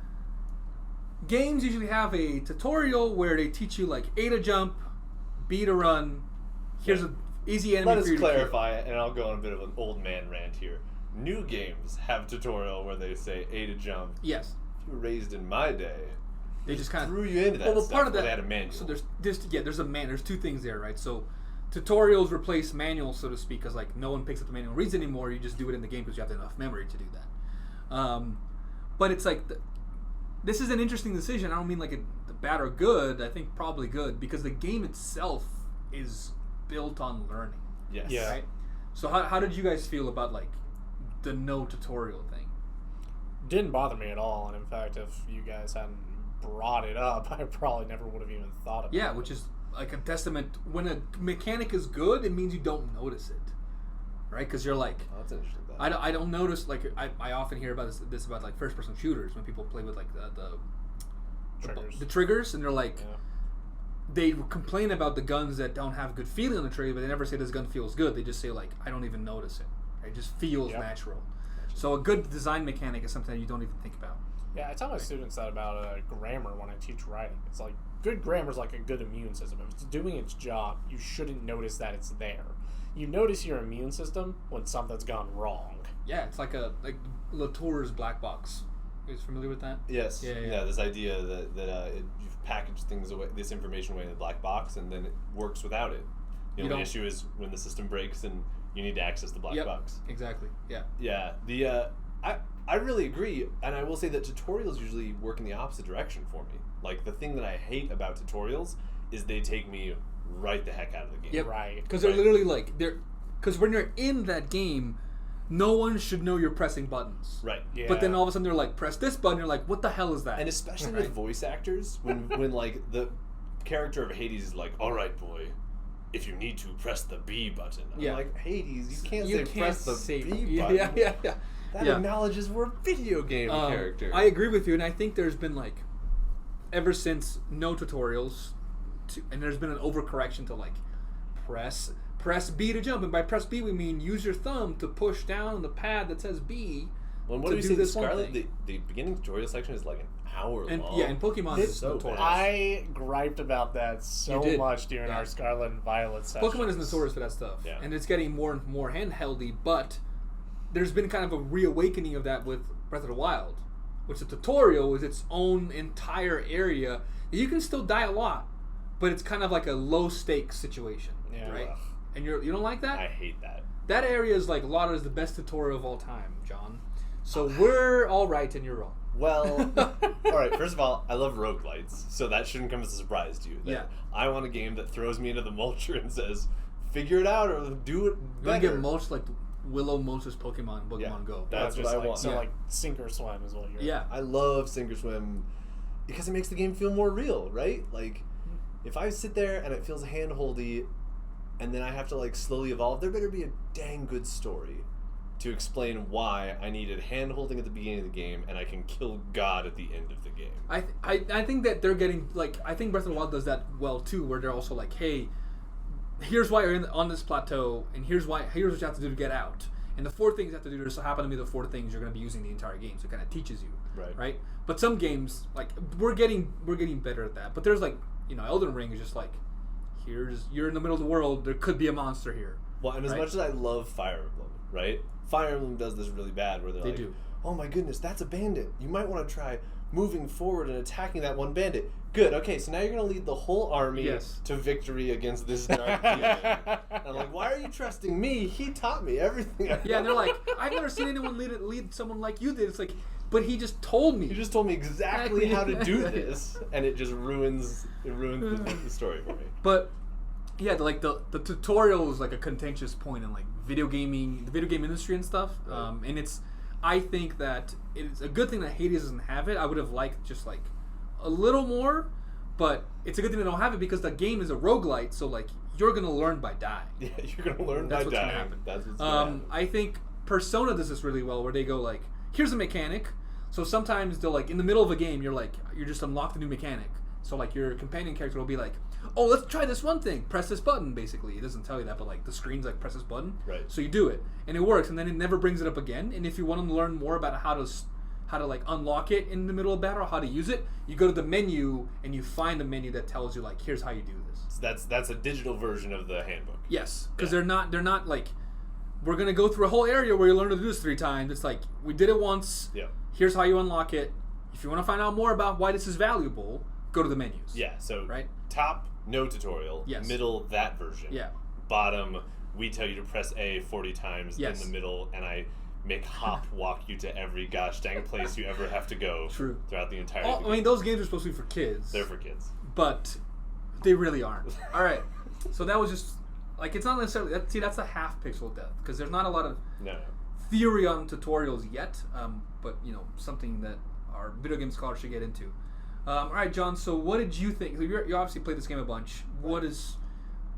games usually have a tutorial where they teach you like A to jump, B to run. Here's Yeah. an easy enemy Let for us you to kill. clarify it, and I'll go on a bit of an old man rant here. new games have tutorial where they say A to jump. Yes. If you were raised in my day, They just kind of threw you into that well, stuff part of where that. they had a manual. So there's two things there, right? So tutorials replace manuals, so to speak, because like no one picks up the manual and reads anymore. You just do it in the game because you have enough memory to do that. But it's like this is an interesting decision. I don't mean like bad or good. I think probably good because the game itself is built on learning. Yes. Yeah. Right. So how did you guys feel about like the no tutorial thing? Didn't bother me at all, and in fact, if you guys hadn't brought it up, I probably never would have even thought about it. Yeah, which is like a testament. When a mechanic is good, it means you don't notice it, right? Because you're like, Oh, that's interesting. I don't notice. Like I often hear about this about like first person shooters when people play with like the triggers, and they're like, Yeah. they complain about the guns that don't have good feeling on the trigger, but they never say this gun feels good. They just say like, I don't even notice it. It just feels Yep. natural. So a good design mechanic is something that you don't even think about. Yeah, I tell my students that about grammar when I teach writing. It's like good grammar is like a good immune system. If it's doing its job, you shouldn't notice that it's there. You notice your immune system when something's gone wrong. Yeah, it's like Latour's black box. You guys familiar with that? Yes. Yeah. This idea that you've packaged things away, this information away in the black box, and then it works without it. The only issue is when the system breaks and you need to access the black box. Exactly. Yeah. Yeah. I really agree, and I will say that tutorials usually work in the opposite direction for me. Like the thing that I hate about tutorials is they take me right the heck out of the game. Yep. Right. Because they're literally like because when you're in that game, no one should know you're pressing buttons. Right. Yeah. But then all of a sudden they're like, press this button. You're like, what the hell is that? And especially Right. with voice actors, when like the character of Hades is like, "All right, boy, if you need to, press the B button." I'm Yeah. like, Hades, you can't say press the B yeah, button. Yeah. That Yeah. acknowledges we're a video game character. I agree with you, and I think there's been like, ever since no tutorials, and there's been an overcorrection to like, press B to jump, and by press B we mean use your thumb to push down on the pad that says B. Well, what to do we do say? this one Scarlet, thing. the beginning tutorial section is like an hour And long. yeah, in Pokemon It's it's so notorious. bad. I griped about that so You did. much during Yeah. our Scarlet and Violet sessions. Pokemon is notorious for that stuff, Yeah. and it's getting more and more handheldy. But there's been kind of a reawakening of that with Breath of the Wild, which the tutorial is its own entire area. You can still die a lot, but it's kind of like a low stakes situation, Yeah. right? And you don't like that? I hate that. That area is like lauded as the best tutorial of all time, John. So we're all right and you're wrong. Well, all right. First of all, I love roguelites, so that shouldn't come as a surprise to you. That Yeah. I want a game that throws me into the mulcher and says, "Figure it out or do it You're better." gonna get mulched like Willow mulches Pokemon in Pokemon Yeah. Go. That's Just what I like, want. So Yeah. like sink or swim is what you're. Yeah. I love Sink or Swim because it makes the game feel more real, right? Like, if I sit there and it feels hand-holdy, and then I have to like slowly evolve, there better be a dang good story to explain why I needed hand-holding at the beginning of the game and I can kill God at the end of the game. I think that they're getting like I think Breath of the Wild does that well too, where they're also like, hey, here's why you're on this plateau, and here's what you have to do to get out, and the 4 things you have to do just happen to be the 4 things you're going to be using the entire game, so it kind of teaches you, Right. But some games like we're getting better at that, but there's like Elden Ring is just like you're in the middle of the world, there could be a monster here. Well, and as Right. much as I love Fire Emblem, right? Fire Emblem does this really bad where they're They like, do. "Oh my goodness, that's a bandit. You might want to try moving forward and attacking that one bandit." Good. Okay, so now you're going to lead the whole army Yes. to victory against this dark demon. And I'm like, "Why are you trusting me? He taught me everything." Yeah, and they're like, I've never seen anyone lead someone like you did. It's like, but he just told me. "You just told me exactly how to do this," and it just ruins the story for me. But yeah, the tutorial is like a contentious point in like the video game industry and stuff. And I think that it's a good thing that Hades doesn't have it. I would have liked just like a little more, but it's a good thing they don't have it because the game is a roguelite, so like you're gonna learn by dying. Yeah, you're gonna learn That's by what's gonna dying. happen. That's what's gonna happen. I think Persona does this really well, where they go like, here's a mechanic. So sometimes they'll like in the middle of a game, you're just unlocked a new mechanic. So like your companion character will be like, oh, let's try this one thing. Press this button. Basically, it doesn't tell you that, but like the screen's like press this button. Right. So you do it, and it works, and then it never brings it up again. And if you want to learn more about how to like unlock it in the middle of battle, or how to use it, you go to the menu and you find the menu that tells you like, here's how you do this. So that's a digital version of the handbook. Yes, because Yeah. they're not like we're gonna go through a whole area where you learn to do this 3 times. It's like we did it once. Yeah. Here's how you unlock it. If you want to find out more about why this is valuable, go to the menus. Yeah. So Right? top, no tutorial. Yes. Middle, that version. Yeah. Bottom, we tell you to press A 40 times Yes. in the middle, and I make Hop walk you to every gosh dang place you ever have to go True. throughout the entire I mean, those games are supposed to be for kids. They're for kids. But they really aren't. All right. So that was just like it's not necessarily that's a half pixel death because there's not a lot of No. theory on tutorials yet. But something that our video game scholars should get into. All right, John. So what did you think? So you obviously played this game a bunch. What is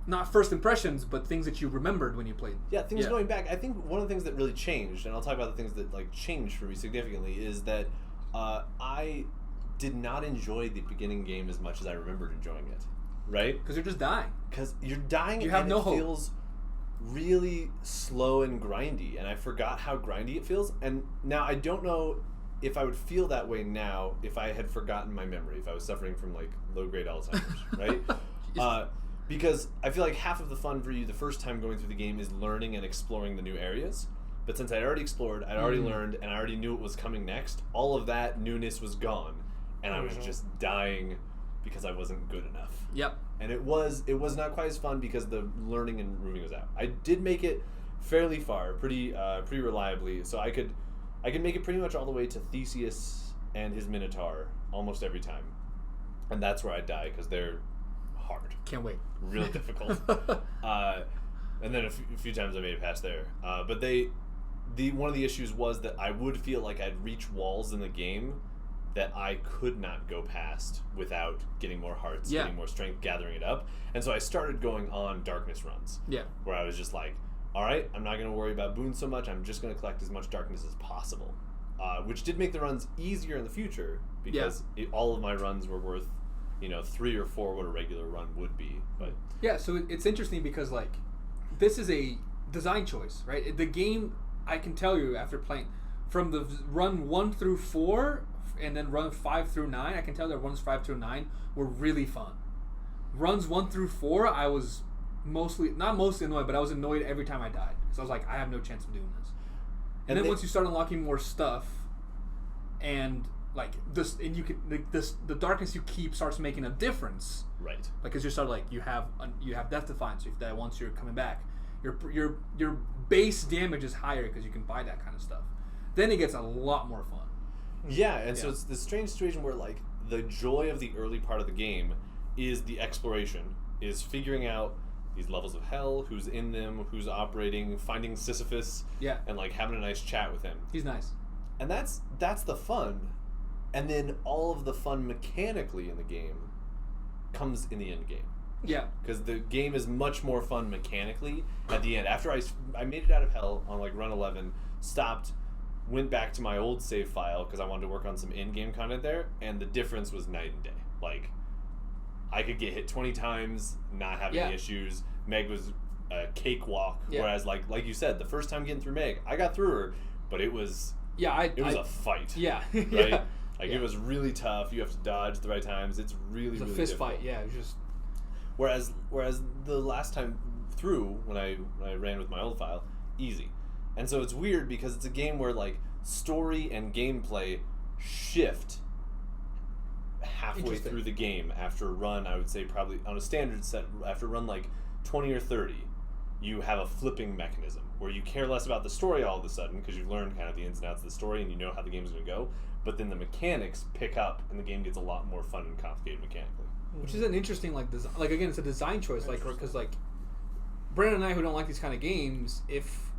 not first impressions, but things that you remembered when you played? Yeah, things going back. I think one of the things that really changed, and I'll talk about the things that like changed for me significantly, is that I did not enjoy the beginning game as much as I remembered enjoying it. Right? Because you're just dying. Because you're dying, You have and no it hope. feels really slow and grindy, and I forgot how grindy it feels. And now I don't know if I would feel that way now if I had forgotten my memory, if I was suffering from like low grade Alzheimer's, right? Because I feel like half of the fun for you the first time going through the game is learning and exploring the new areas. But since I'd already explored, I'd already learned, and I already knew what was coming next, all of that newness was gone, and I was just dying because I wasn't good enough. Yep. And it was not quite as fun because the learning and moving was out. I did make it fairly far, pretty reliably, so I could make it pretty much all the way to Theseus and his Minotaur almost every time, and that's where I die because they're hard, Can't wait. real difficult. And then a few times I made it past there, but one of the issues was that I would feel like I'd reach walls in the game that I could not go past without getting more hearts, getting more strength, gathering it up. And so I started going on darkness runs. Yeah. Where I was just like, all right, I'm not going to worry about boons so much. I'm just going to collect as much darkness as possible. Which did make the runs easier in the future because all of my runs were worth, 3 or 4 what a regular run would be. But yeah, so it's interesting because like this is a design choice, right? The game, I can tell you after playing from the run 1 through 4 and then run 5 through 9, I can tell that runs 5 through 9 were really fun. Runs 1 through 4, I was not mostly annoyed, but I was annoyed every time I died because I was like, I have no chance of doing this. And then once you start unlocking more stuff, and like this, and you can the darkness you keep starts making a difference. right. Like, cause you start like you have Death Defiance. So if that once you're coming back, your base damage is higher because you can buy that kind of stuff. Then it gets a lot more fun. Yeah, and so it's this strange situation where like the joy of the early part of the game is the exploration, is figuring out these levels of hell, who's in them, who's operating, finding Sisyphus, and like having a nice chat with him. He's nice. And that's the fun. And then all of the fun mechanically in the game comes in the end game. Yeah. Because the game is much more fun mechanically at the end. After I made it out of hell on like run 11, stopped, went back to my old save file because I wanted to work on some in-game content there, and the difference was night and day. Like, I could get hit 20 times, not have any issues. Meg was a cakewalk, whereas like you said, the first time getting through Meg, I got through her, but it was a fight. Yeah. Right? Like it was really tough. You have to dodge the right times. It's really, a really fist difficult. fight. Yeah, it was just. Whereas the last time through, when I ran with my old file, easy. And so it's weird because it's a game where like story and gameplay shift halfway through the game after a run. I would say probably on a standard set after a run like 20 or 30, you have a flipping mechanism where you care less about the story all of a sudden because you've learned kind of the ins and outs of the story and you know how the game's going to go. But then the mechanics pick up and the game gets a lot more fun and complicated mechanically. Which is an interesting like design. Like again, it's a design choice. Like because like Brandon and I who don't like these kind of games, if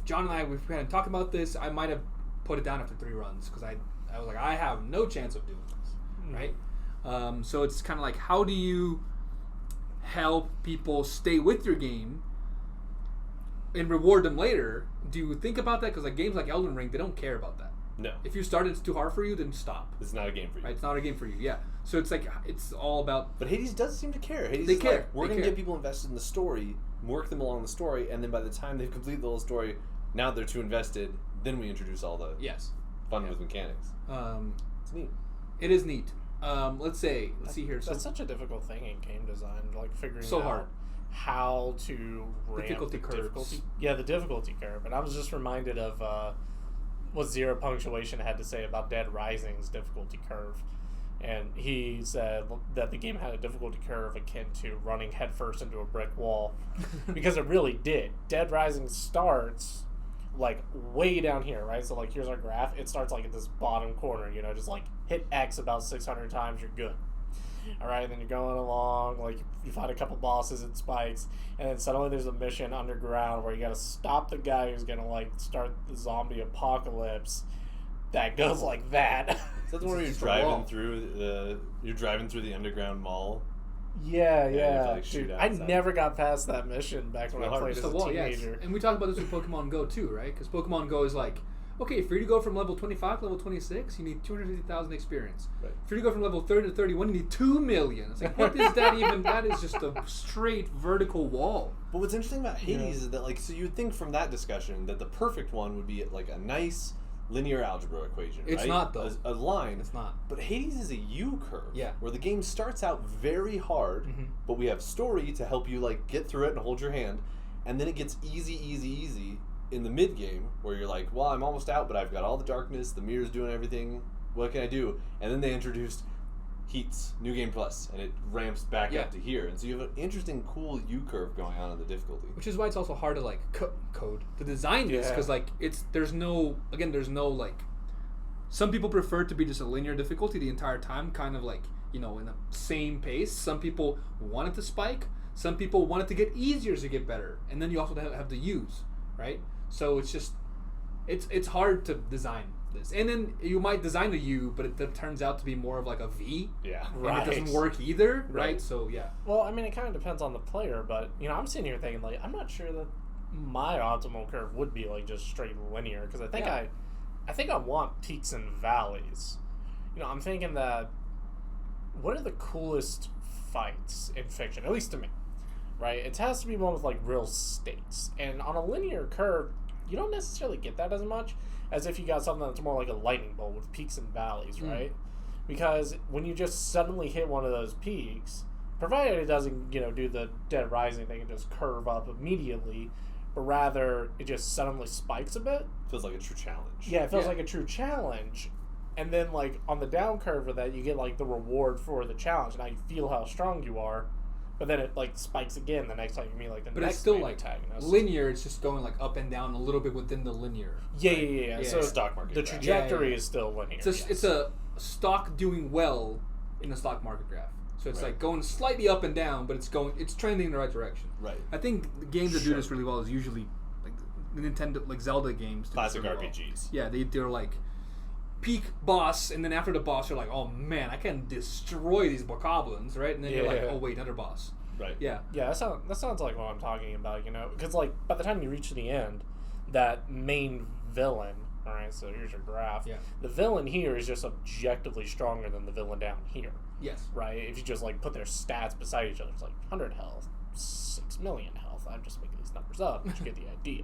John and I we hadn't talked about this, I might have put it down after 3 runs because I was like, I have no chance of doing this, right? So it's kind of like, how do you help people stay with your game and reward them later? Do you think about that? Because like games like Elden Ring, they don't care about that. No. If you start it's too hard for you, then stop. It's not a game for you. Right? It's not a game for you. Yeah. So it's like it's all about. But Hades does seem to care. Hades They is care. like, we're going to get people invested in the story, work them along the story, and then by the time they've completed the whole story, now they're too invested. Then we introduce all the fun with mechanics. It's neat. It is neat. Let's see here. That's such a difficult thing in game design, like figuring So out hard. how to ramp Difficulty the curves. difficulty. Yeah, the difficulty curve. And I was just reminded of what Zero Punctuation had to say about Dead Rising's difficulty curve. And he said that the game had a difficulty curve akin to running headfirst into a brick wall. Because it really did. Dead Rising starts like way down here, right? So like here's our graph. It starts like at this bottom corner, you know, just like hit X about 600 times, you're good. All right, and then you're going along, like you find a couple bosses, it spikes, and then suddenly there's a mission underground where you got to stop the guy who's gonna like start the zombie apocalypse. That goes like that. Is that the one where you're driving through the underground mall? Yeah, you have to, like, Dude, shoot I outside. never got past that mission back when I played as Just a a wall, yes. teenager. And we talked about this with Pokemon Go too, right? Because Pokemon Go is like, okay, for you to go from level 25 to level 26, you need 250,000 experience. Right. For you to go from level 30 to 31, you need 2 million. It's like, what is that even? That is just a straight vertical wall. But what's interesting about Hades is that, like, so you would think from that discussion that the perfect one would be like a nice linear algebra equation. It's right? not, though. A line. It's not. But Hades is a U curve. Yeah. Where the game starts out very hard, but we have story to help you like get through it and hold your hand, and then it gets easy in the mid game where you're like, well, I'm almost out, but I've got all the darkness, the mirror's doing everything. What can I do? And then they introduced Heats, New Game Plus, and it ramps back up to here. And so you have an interesting, cool U curve going on in the difficulty. Which is why it's also hard to like code to design this, because like there's no like, some people prefer it to be just a linear difficulty the entire time, kind of like, you know, in the same pace. Some people want it to spike. Some people want it to get easier to get better, and then you also have to use, right? So it's just it's hard to design this, and then you might design a U, but it turns out to be more of like a V. Yeah. And Right. it doesn't work either, right? Right. So yeah. Well, I mean, it kind of depends on the player, but you know, I'm sitting here thinking like, I'm not sure that my optimal curve would be like just straight linear, because I think I think I want peaks and valleys. You know, I'm thinking that what are the coolest fights in fiction, at least to me, right? It has to be one with like real stakes, and on a linear curve, you don't necessarily get that as much as if you got something that's more like a lightning bolt with peaks and valleys, right? Because when you just suddenly hit one of those peaks, provided it doesn't, you know, do the Dead Rising thing and just curve up immediately, but rather it just suddenly spikes a bit. Feels like a true challenge. Yeah, it feels like a true challenge. And then, like, on the down curve of that, you get, like, the reward for the challenge. Now you feel how strong you are, but then it, like, spikes again the next time you meet, like, the But next it's still main like antagonist. linear. It's just going like up and down a little bit within the linear. Yeah. Yeah. So Stock market the graph. trajectory Yeah. is still linear. It's a stock doing well in a stock market graph. So it's like going slightly up and down, but it's trending in the right direction. Right. I think the games that do this really well is usually like the Nintendo, like Zelda games. Do this Classic really well. RPGs. Yeah, they're like peak boss, and then after the boss, you're like, oh man, I can destroy these bokoblins, right? And then you're like, Yeah. oh wait, another boss. Right. Yeah. Yeah, that sounds like what I'm talking about, you know? Because, like, by the time you reach the end, that main villain, all right, so here's your graph. Yeah. The villain here is just objectively stronger than the villain down here, Yes. right? If you just, like, put their stats beside each other, it's like 100 health, 6 million health. I'm just making these numbers up, but you get the idea.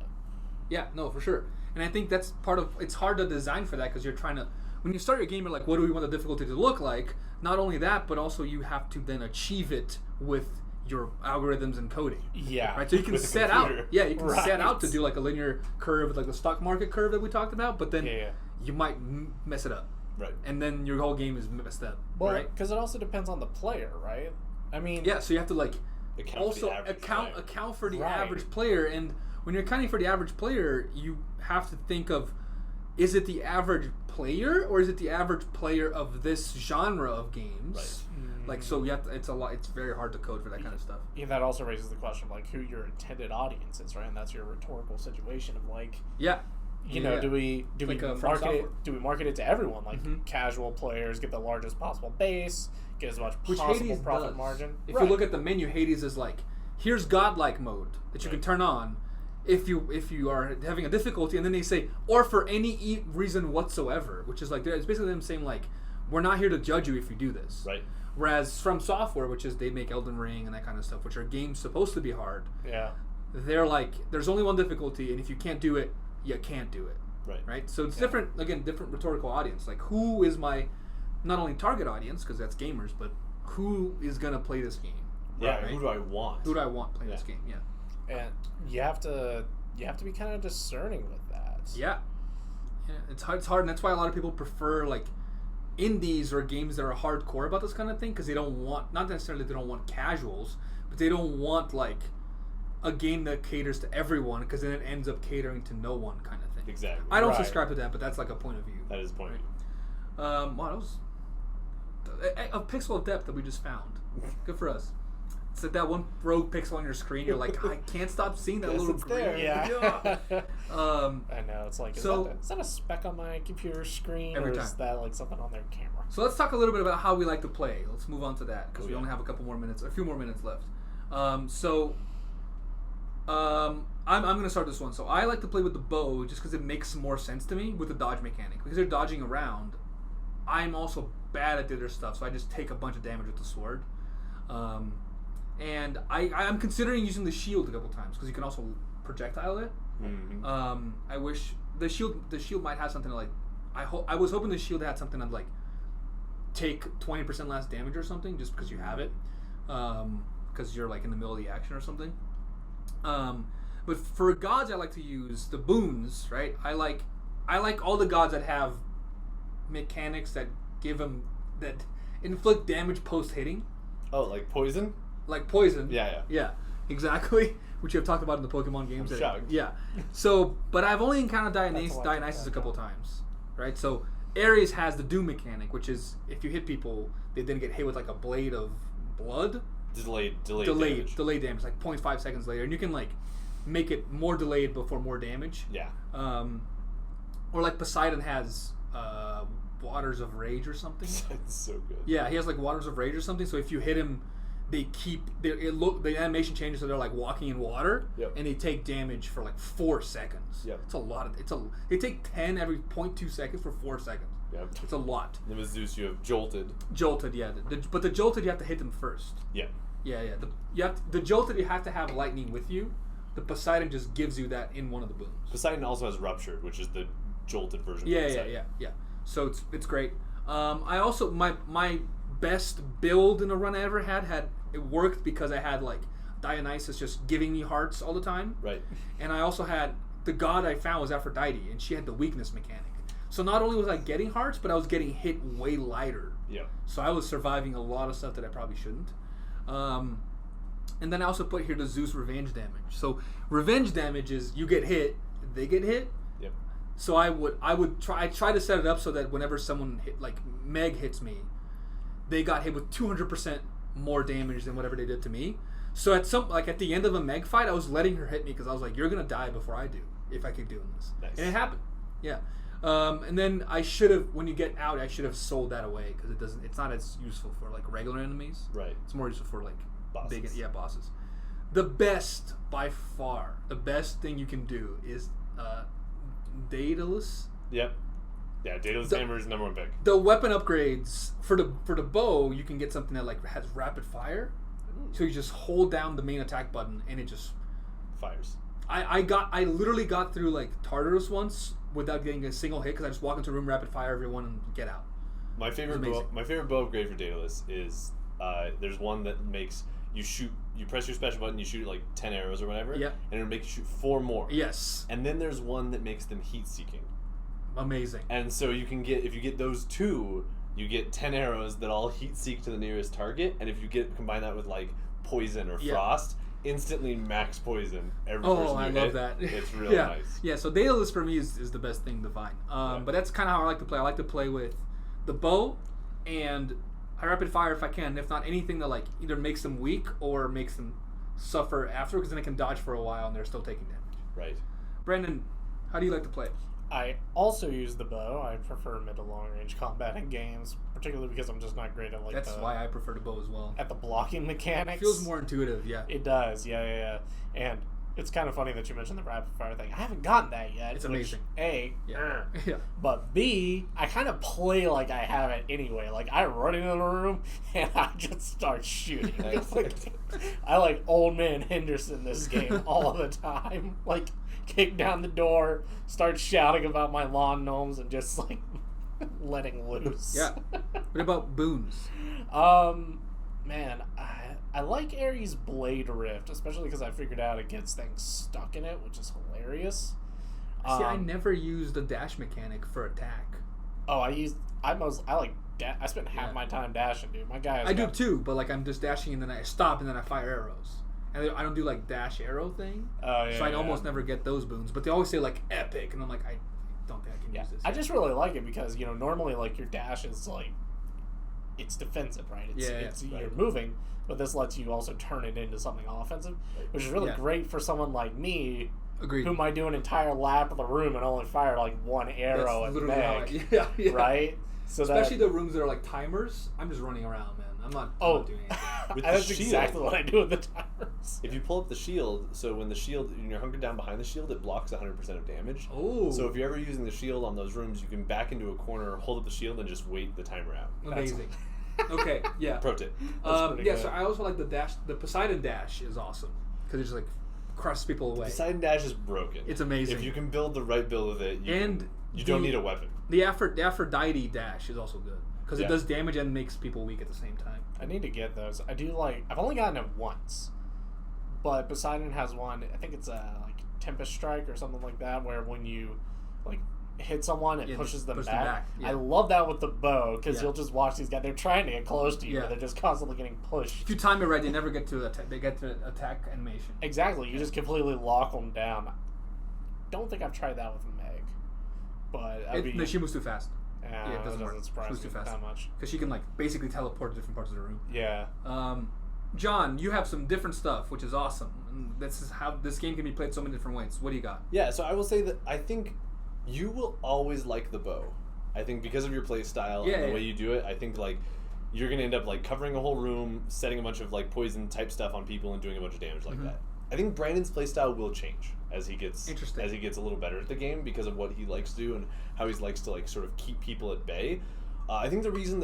Yeah, no, for sure. And I think that's part of, it's hard to design for that because you're trying to, when you start your game, you're like, what do we want the difficulty to look like? Not only that, but also you have to then achieve it with your algorithms and coding. Yeah. Right, so you can With the set out, computer. you can set Right. out to do like a linear curve, like the stock market curve that we talked about, but then Yeah. you might mess it up, Right. and then your whole game is messed up, Well, right? because it also depends on the player, right? I mean, Yeah, so you have to like Account also for the average player. account for the Right. average player, and when you're accounting for the average player, you have to think of, is it the average player or is it the average player of this genre of games? Right. Like, so you have to, it's very hard to code for that kind of stuff. Yeah, that also raises the question of, like, who your intended audience is, right? And that's your rhetorical situation of, like, Yeah. you know, Yeah. do we Like, From market Software. it? Do we market it to everyone, like Mhm. casual players, get the largest possible base, get as much Which possible Hades profit does. margin? If Right. you look at the menu, Hades is like, here's godlike mode that you can Right. turn on if you are having a difficulty, and then they say, or for any reason whatsoever, which is like, it's basically them saying like, we're not here to judge you if you do this. Right. Whereas From Software, which is they make Elden Ring and that kind of stuff, which are games supposed to be hard, yeah, they're like, there's only one difficulty, and if you can't do it, you can't do it. Right. Right? So it's different, again, different rhetorical audience. Like, who is my, not only target audience, because that's gamers, but who is going to play this game? Yeah, Right. who do I want? Who do I want playing this Yeah. game? Yeah. And you have to be kind of discerning with that. Yeah. Yeah. It's hard, and that's why a lot of people prefer like indies or games that are hardcore about this kind of thing, because they don't want, not necessarily they don't want casuals, but they don't want like a game that caters to everyone, because then it ends up catering to no one kind of thing. Exactly. I don't Right. subscribe to that, but that's like a point of view. That is the point. Wow, that was a pixel of depth that we just found. Good for us. It's like that one rogue pixel on your screen. You're like, I can't stop seeing that Yes, little it's green. there. Yeah. I I know. It's like, So- is that a speck on my computer screen, Every or is time. that like something on their camera? So let's talk a little bit about how we like to play. Let's move on to that, because Oh, we yeah. only have a few more minutes left. I'm going to start this one. So I like to play with the bow just because it makes more sense to me with the dodge mechanic. Because they're dodging around, I'm also bad at the other stuff, so I just take a bunch of damage with the sword. And I'm considering using the shield a couple times, because you can also projectile it. Mm-hmm. I wish the shield might have something like, I was hoping the shield had something that like take 20% less damage or something, just because you have it, because you're like in the middle of the action or something. But for gods, I like to use the boons. Right, I like all the gods that have mechanics that that inflict damage post hitting, Oh, like poison? like poison. Yeah. Exactly. Which you have talked about in the Pokemon games. I'm shocked. Yeah. So, but I've only encountered That's a lot to Dionysus a back couple up. times, right? So Ares has the Doom mechanic, which is if you hit people, they then get hit with like a blade of blood. Delayed damage. Delayed damage, like 0.5 seconds later, and you can like make it more delayed before more damage. Yeah. Or like Poseidon has Waters of Rage or something. That's so good. Yeah, he has like Waters of Rage or something. So if you hit him, they keep the animation changes so they're like walking in water, Yep. and they take damage for like 4 seconds. Yep. It's a lot of they take 10 every 0.2 seconds for 4 seconds. Yep. It's a lot. Then with Zeus, you have Jolted. Jolted, yeah. But the Jolted you have to hit them first. Yeah. Yeah. The Jolted you have to have lightning with you. The Poseidon just gives you that in one of the boons. Poseidon also has Ruptured, which is the Jolted version. Yeah, of yeah, Poseidon. yeah. So it's great. I also my best build in a run I ever had it worked because I had like Dionysus just giving me hearts all the time, Right. and I also had the god I found was Aphrodite, and she had the weakness mechanic. So not only was I getting hearts, but I was getting hit way lighter. Yeah. So I was surviving a lot of stuff that I probably shouldn't. And then I also put here the Zeus revenge damage. So revenge damage is you get hit, they get hit. Yep. So I try to set it up so that whenever someone hit, like Meg hits me, they got hit with 200% more damage than whatever they did to me. So at the end of a Meg fight, I was letting her hit me because I was like, you're gonna die before I do if I keep doing this. Nice. And it happened. Yeah. And then I should have, when you get out, I should have sold that away because it's not as useful for like regular enemies. Right. It's more useful for like Bosses. bosses. The best, by far, the best thing you can do is Daedalus. Yep. Yeah, Daedalus The- Hammer is number one pick. The weapon upgrades for the bow, you can get something that like has rapid fire. So you just hold down the main attack button and it just. Fires. I literally got through like Tartarus once without getting a single hit because I just walk into a room, rapid fire everyone, and get out. My favorite amazing. bow upgrade for Daedalus is there's one that makes you press your special button, you shoot like 10 arrows or whatever, Yeah. and it'll make you shoot 4 more. Yes, And then there's one that makes them heat seeking. amazing. And so you can get, if you get those 2, you get 10 arrows that all heat seek to the nearest target, and if you combine that with like poison or Yeah. frost, instantly max poison every Oh, person I you love hit. that. It's really yeah. nice. Yeah, so Daedalus for me is the best thing to find. Yeah. But that's kind of how I like to play. I like to play with the bow and I rapid fire if I can. If not, anything that like either makes them weak or makes them suffer after, because then they can dodge for a while and they're still taking damage. Right. Brandon, how do you like to play? I also use the bow. I prefer mid to long range combat in games, particularly because I'm just not great at like That's why I prefer the bow as well. at the blocking mechanics. It feels more intuitive, yeah. It does, yeah. And it's kind of funny that you mentioned the rapid fire thing. I haven't gotten that yet. It's which, amazing. A, Yeah. yeah. but B, I kind of play like I have it anyway. Like I run into the room and I just start shooting. Nice. I like old man Henderson this game all the time. Like kick down the door, start shouting about my lawn gnomes, and just like letting loose. Yeah. What about boons? Man, I like Ares' Blade Rift, especially because I figured out it gets things stuck in it, which is hilarious. See, I never used the dash mechanic for attack. Oh, I spent half my time dashing, dude. My guy. I do too, but like I'm just dashing and then I stop and then I fire arrows. And I don't do like dash arrow thing. Oh yeah. So I almost never get those boons. But they always say like epic, and I'm like, I don't think I can use this. I just really like it because normally like your dash is like it's defensive, right? It's you're moving, but this lets you also turn it into something offensive, which is really great for someone like me. Agreed. Who might do an entire lap of the room and only fire like one arrow at Meg, yeah. right? So especially the rooms that are like timers, I'm just running around, man. I'm not doing anything. That's exactly what I do with the timers. If you pull up the shield, so when you're hunkered down behind the shield, it blocks 100% of damage. Oh. So if you're ever using the shield on those rooms, you can back into a corner, hold up the shield, and just wait the timer out. Amazing. Okay, yeah. Pro tip. Yeah, so I also like the dash. The Poseidon dash is awesome because it just like crushes people away. Poseidon dash is broken. It's amazing. If you can build the right build with it, you don't need a weapon. The Aphrodite dash is also good because it does damage and makes people weak at the same time. I need to get those. I do like. I've only gotten it once, but Poseidon has one. I think it's like Tempest Strike or something like that, where when you like hit someone, it pushes them back. Yeah. I love that with the bow because you'll just watch these guys. They're trying to get close to you, but they're just constantly getting pushed. If you time it right, they never get to attack. They get to attack animation. Exactly. You just completely lock them down. Don't think I've tried that with Meg, but no, she moves too fast. Yeah, it doesn't surprise me too fast that much because she can like basically teleport to different parts of the room. Yeah. John, you have some different stuff, which is awesome. And this is how this game can be played so many different ways. What do you got? Yeah, so I will say that I think you will always like the bow. I think because of your play style and the way you do it, I think like you're gonna end up like covering a whole room, setting a bunch of like poison type stuff on people, and doing a bunch of damage like that. I think Brandon's playstyle will change as he gets a little better at the game because of what he likes to do and how he likes to like sort of keep people at bay. I think the reason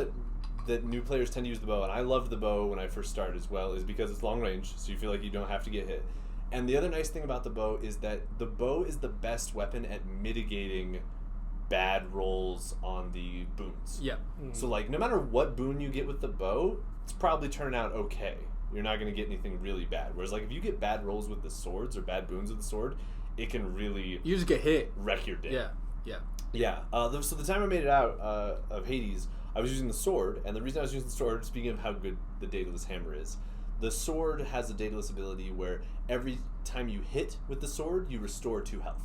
that new players tend to use the bow, and I loved the bow when I first started as well, is because it's long range, so you feel like you don't have to get hit. And the other nice thing about the bow is that the bow is the best weapon at mitigating bad rolls on the boons. Yeah. So like no matter what boon you get with the bow, it's probably turn out okay. You're not going to get anything really bad. Whereas like if you get bad rolls with the swords or bad boons with the sword, it can really you just get hit, wreck your day. Yeah. So the time I made it out of Hades, I was using the sword, and the reason I was using the sword, speaking of how good the Daedalus hammer is, the sword has a Daedalus ability where every time you hit with the sword, you restore 2 health.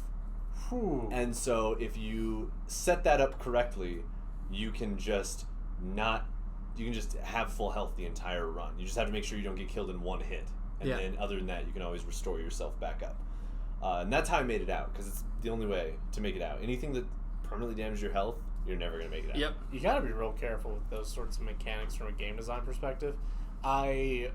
Whew. And so if you set that up correctly, you can just have full health the entire run. You just have to make sure you don't get killed in one hit. And then other than that, you can always restore yourself back up. And that's how I made it out, because it's the only way to make it out. Anything that permanently damages your health, you're never going to make it out. Yep. You gotta be real careful with those sorts of mechanics from a game design perspective. I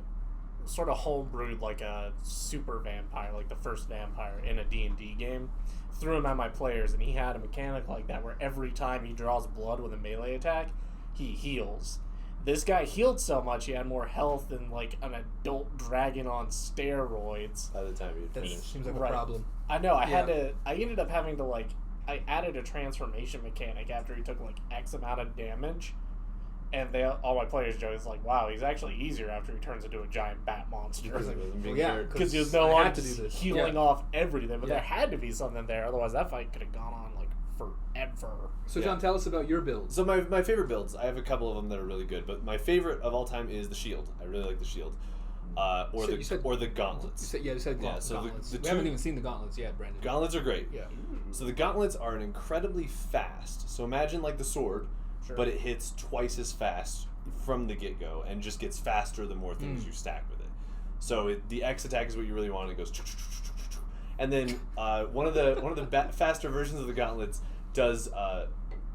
sort of homebrewed like a super vampire, like the first vampire in a D&D game. Threw him at my players, and he had a mechanic like that where every time he draws blood with a melee attack, he heals. This guy healed so much he had more health than like an adult dragon on steroids. By the time you'd finish. Seems like a problem. I know. I ended up having to like. I added a transformation mechanic after he took like X amount of damage, and all my players joke is like, "Wow, he's actually easier after he turns into a giant bat monster." Because there's no one healing off everything. But there had to be something there, otherwise that fight could have gone on like forever. So John, tell us about your builds. So my favorite builds, I have a couple of them that are really good, but my favorite of all time is the shield. I really like the shield, or the gauntlets. You said gauntlets. So we haven't even seen the gauntlets yet, Brandon. Gauntlets are great. Yeah. So the gauntlets are incredibly fast. So imagine like the sword, but it hits twice as fast from the get-go and just gets faster the more things you stack with it. So the X attack is what you really want. It goes, and then one of the faster versions of the gauntlets does a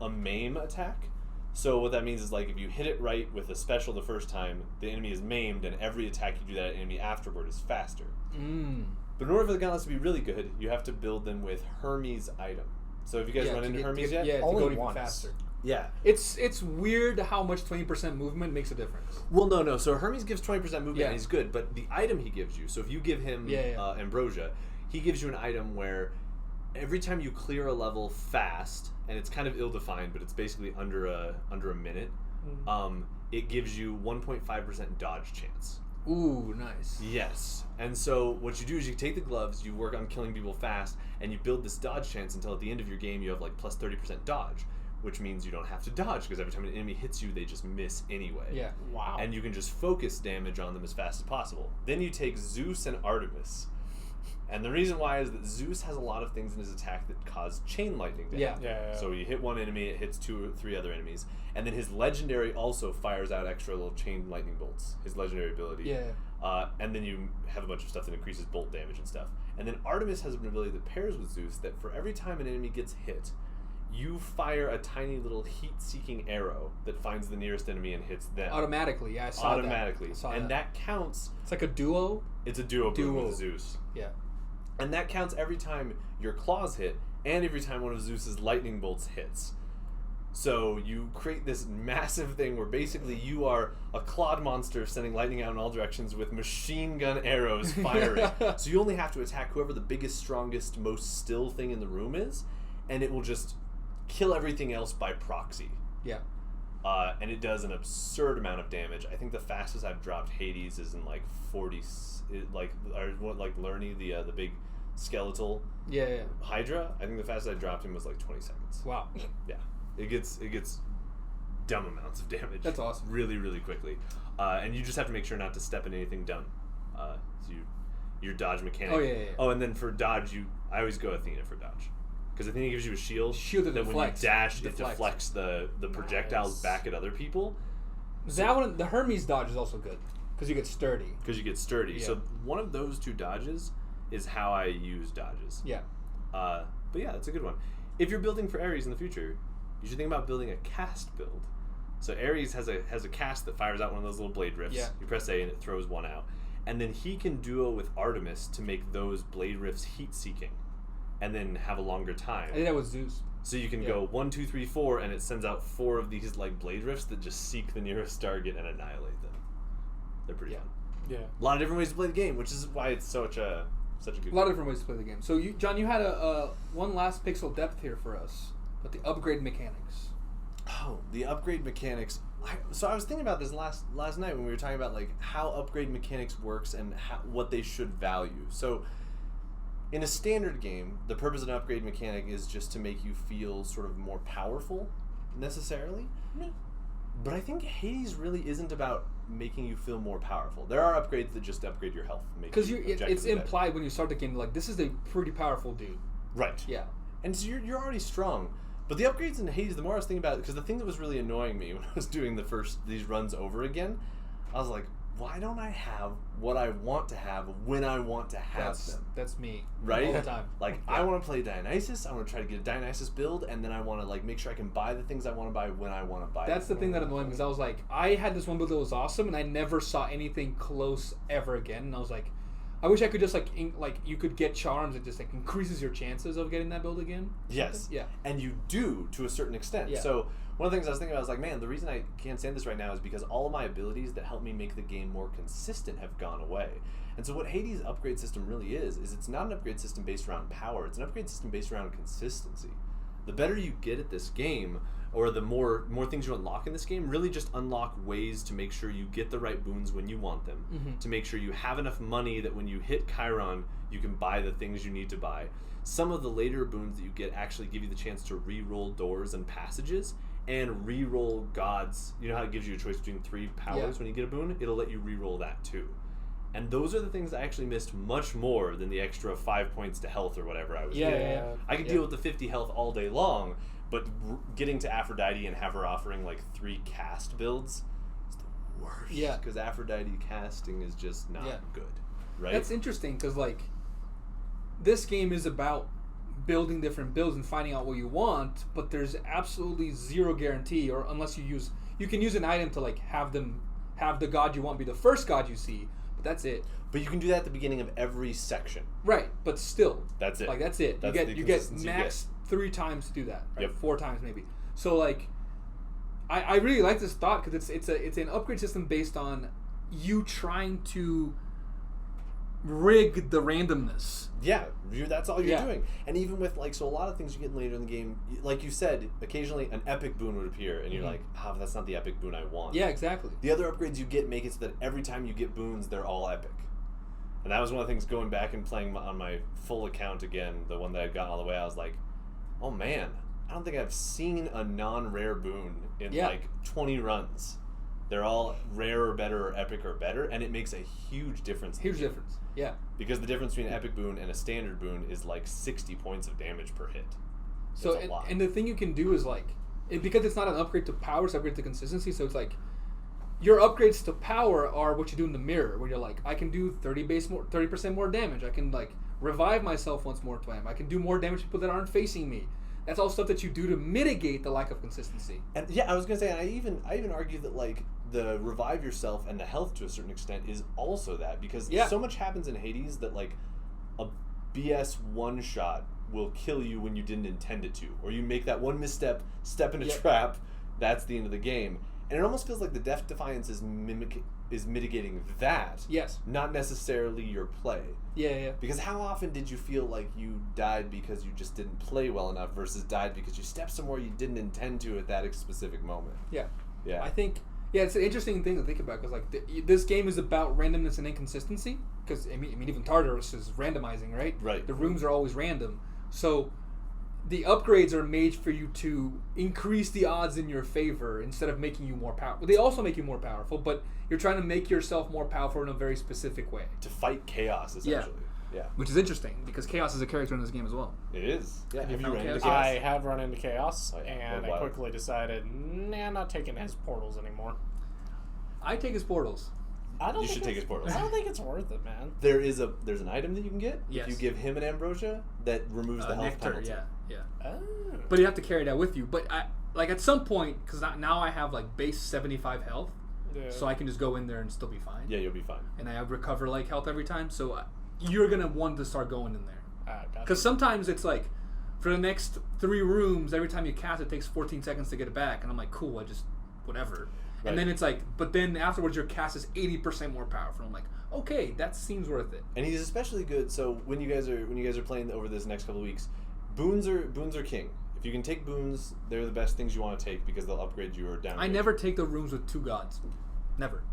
maim attack. So what that means is like if you hit it right with a special the first time, the enemy is maimed, and every attack you do that enemy afterward is faster. But in order for the gauntlets to be really good, you have to build them with Hermes item. So have you guys run into Hermes yet? Yeah, only to go even once. faster. Yeah. It's weird how much 20% movement makes a difference. Well, no. So Hermes gives 20% movement, and he's good. But the item he gives you, so if you give him Ambrosia, he gives you an item where every time you clear a level fast, and it's kind of ill-defined, but it's basically under a minute, it gives you 1.5% dodge chance. Ooh, nice. Yes. And so what you do is you take the gloves, you work on killing people fast, and you build this dodge chance until at the end of your game you have like plus 30% dodge, which means you don't have to dodge because every time an enemy hits you, they just miss anyway. Yeah. Wow. And you can just focus damage on them as fast as possible. Then you take Zeus and Artemis. And the reason why is that Zeus has a lot of things in his attack that cause chain lightning damage. Yeah. So you hit one enemy, it hits 2 or 3 other enemies. And then his legendary also fires out extra little chain lightning bolts, his legendary ability. Yeah. And then you have a bunch of stuff that increases bolt damage and stuff. And then Artemis has an ability that pairs with Zeus that for every time an enemy gets hit, you fire a tiny little heat-seeking arrow that finds the nearest enemy and hits them. Automatically, yeah, I saw Automatically. that. I saw and that counts. It's like a duo. It's a duo boom with Zeus. Yeah. And that counts every time your claws hit and every time one of Zeus's lightning bolts hits. So you create this massive thing where basically you are a clawed monster sending lightning out in all directions with machine gun arrows firing. So you only have to attack whoever the biggest, strongest, most still thing in the room is, and it will just kill everything else by proxy. Yeah. And it does an absurd amount of damage. I think the fastest I've dropped Hades is in like 40, like Lerny, the big skeletal Yeah. Hydra. I think the fastest I dropped him was like 20 seconds. Wow. Yeah, it gets dumb amounts of damage. That's awesome. Really, really quickly, and you just have to make sure not to step in anything dumb. So your dodge mechanic. Oh, yeah. Oh, and then for dodge, I always go Athena for dodge. Because Athena gives you a shield. Shield that when you deflects. dash, it deflects the projectiles back at other people. That one, the Hermes dodge is also good because you get sturdy. Because you get sturdy. Yeah. So one of those 2 dodges is how I use dodges. Yeah. But yeah, that's a good one. If you're building for Ares in the future, you should think about building a cast build. So Ares has a cast that fires out one of those little blade rifts. Yeah. You press A and it throws one out. And then he can duo with Artemis to make those blade rifts heat-seeking. And then have a longer time. I did that with Zeus. So you can go 1, 2, 3, 4, and it sends out 4 of these like blade rifts that just seek the nearest target and annihilate them. They're pretty fun. Yeah. A lot of different ways to play the game, which is why it's such a good. A lot of different ways to play the game. So, John, you had a one last pixel depth here for us, but the upgrade mechanics. Oh, the upgrade mechanics. So I was thinking about this last night when we were talking about like how upgrade mechanics works and what they should value. So in a standard game, the purpose of an upgrade mechanic is just to make you feel sort of more powerful, necessarily. Yeah. But I think Hades really isn't about making you feel more powerful. There are upgrades that just upgrade your health. Because it's objectively implied when you start the game, like, this is a pretty powerful dude. better. Right. Yeah. And so you're already strong. But the upgrades in Hades, the more I was thinking about it, because the thing that was really annoying me when I was doing these runs over again, I was like, why don't I have what I want to have when I want to have them? That's me. Right? All the time. Like, I want to play Dionysus, I want to try to get a Dionysus build, and then I want to like make sure I can buy the things I want to buy when I want to buy That's them. the thing that annoyed me, because I was like, I had this one build that was awesome, and I never saw anything close ever again. And I was like, I wish I could just like you could get charms that just like increases your chances of getting that build again. Yes. Yeah. And you do to a certain extent. Yeah. So one of the things I was thinking about was like, man, the reason I can't stand this right now is because all of my abilities that help me make the game more consistent have gone away. And so what Hades' upgrade system really is it's not an upgrade system based around power. It's an upgrade system based around consistency. The better you get at this game, or the more things you unlock in this game, really just unlock ways to make sure you get the right boons when you want them, to make sure you have enough money that when you hit Chiron, you can buy the things you need to buy. Some of the later boons that you get actually give you the chance to re-roll doors and passages, and re-roll gods. You know how it gives you a choice between 3 powers when you get a boon? It'll let you re-roll that too. And those are the things I actually missed much more than the extra 5 points to health or whatever I was getting. I could deal with the 50 health all day long, but getting to Aphrodite and have her offering like 3 cast builds is the worst. Yeah. Because Aphrodite casting is just not good. Right? That's interesting, because like this game is about building different builds and finding out what you want, but there's absolutely zero guarantee, or unless you can use an item to like have the god you want be the first god you see, but that's it. But you can do that at the beginning of every section. Right, but still, That's it. like that's it. That's you the get consistency max 3 times to do that. Right? Yep. 4 times maybe. So like, I really like this thought, because it's an upgrade system based on you trying to rig the randomness. Yeah, that's all you're Yeah. doing. And even with, like, so a lot of things you get later in the game, like you said, occasionally an epic boon would appear, and you're Mhm. like, but that's not the epic boon I want. Yeah, exactly. The other upgrades you get make it so that every time you get boons, they're all epic. And that was one of the things going back and playing on my full account again, the one that I'd gotten all the way, I was like, oh man, I don't think I've seen a non-rare boon in Yeah. like 20 runs. They're all rare or better or epic or better, and it makes a huge difference. in the Huge game. difference. Yeah. Because the difference between an epic boon and a standard boon is like 60 points of damage per hit. So That's a lot. and the thing you can do is like because it's not an upgrade to power, it's an upgrade to consistency. So it's like your upgrades to power are what you do in the mirror, where you're like, I can do 30% more damage. I can like revive myself once more time. I can do more damage to people that aren't facing me. That's all stuff that you do to mitigate the lack of consistency. And yeah, I was gonna say, and I even argue that like the revive yourself and the health to a certain extent is also that, because Yeah. so much happens in Hades that like a BS one shot will kill you when you didn't intend it to, or you make that one misstep, step in a Yep. trap, that's the end of the game. And it almost feels like the Death Defiance is mitigating that, Yes. not necessarily your play. Yeah. Because how often did you feel like you died because you just didn't play well enough versus died because you stepped somewhere you didn't intend to at that specific moment? Yeah. Yeah. I think, yeah, it's an interesting thing to think about because like this game is about randomness and inconsistency. Because I mean, even Tartarus is randomizing, right? Right. The rooms are always random, so the upgrades are made for you to increase the odds in your favor instead of making you more powerful. They also make you more powerful, but you're trying to make yourself more powerful in a very specific way, To fight chaos, essentially. Yeah. which is interesting because Chaos is a character in this game as well. It is. Yeah. Have you Have you found ran into Chaos? chaos? I have run into Chaos, Oh, yeah. and Oh, wow. I quickly decided, I'm not taking his portals anymore. I take his portals. I don't You think should take it's- his portals. I don't think it's worth it, man. There's an item that you can get Yes. if you give him an ambrosia that removes the health Nectar, penalty. yeah. Oh. But you have to carry that with you. But I like at some point because now I have like base 75 health, Yeah. so I can just go in there and still be fine. Yeah, you'll be fine. And I recover like health every time. So you're gonna want to start going in there Gotcha. because sometimes it's like for the next 3 rooms, every time you cast, it takes 14 seconds to get it back, and I'm like, cool, I just whatever. Right. And then it's like, but then afterwards, your cast is 80% more powerful. I'm like, okay, that seems worth it. And he's especially good. So when you guys are playing over this next couple of weeks, boons are king. If you can take boons, they're the best things you want to take because they'll upgrade you or downgrade. I never take the rooms with 2 gods. Never.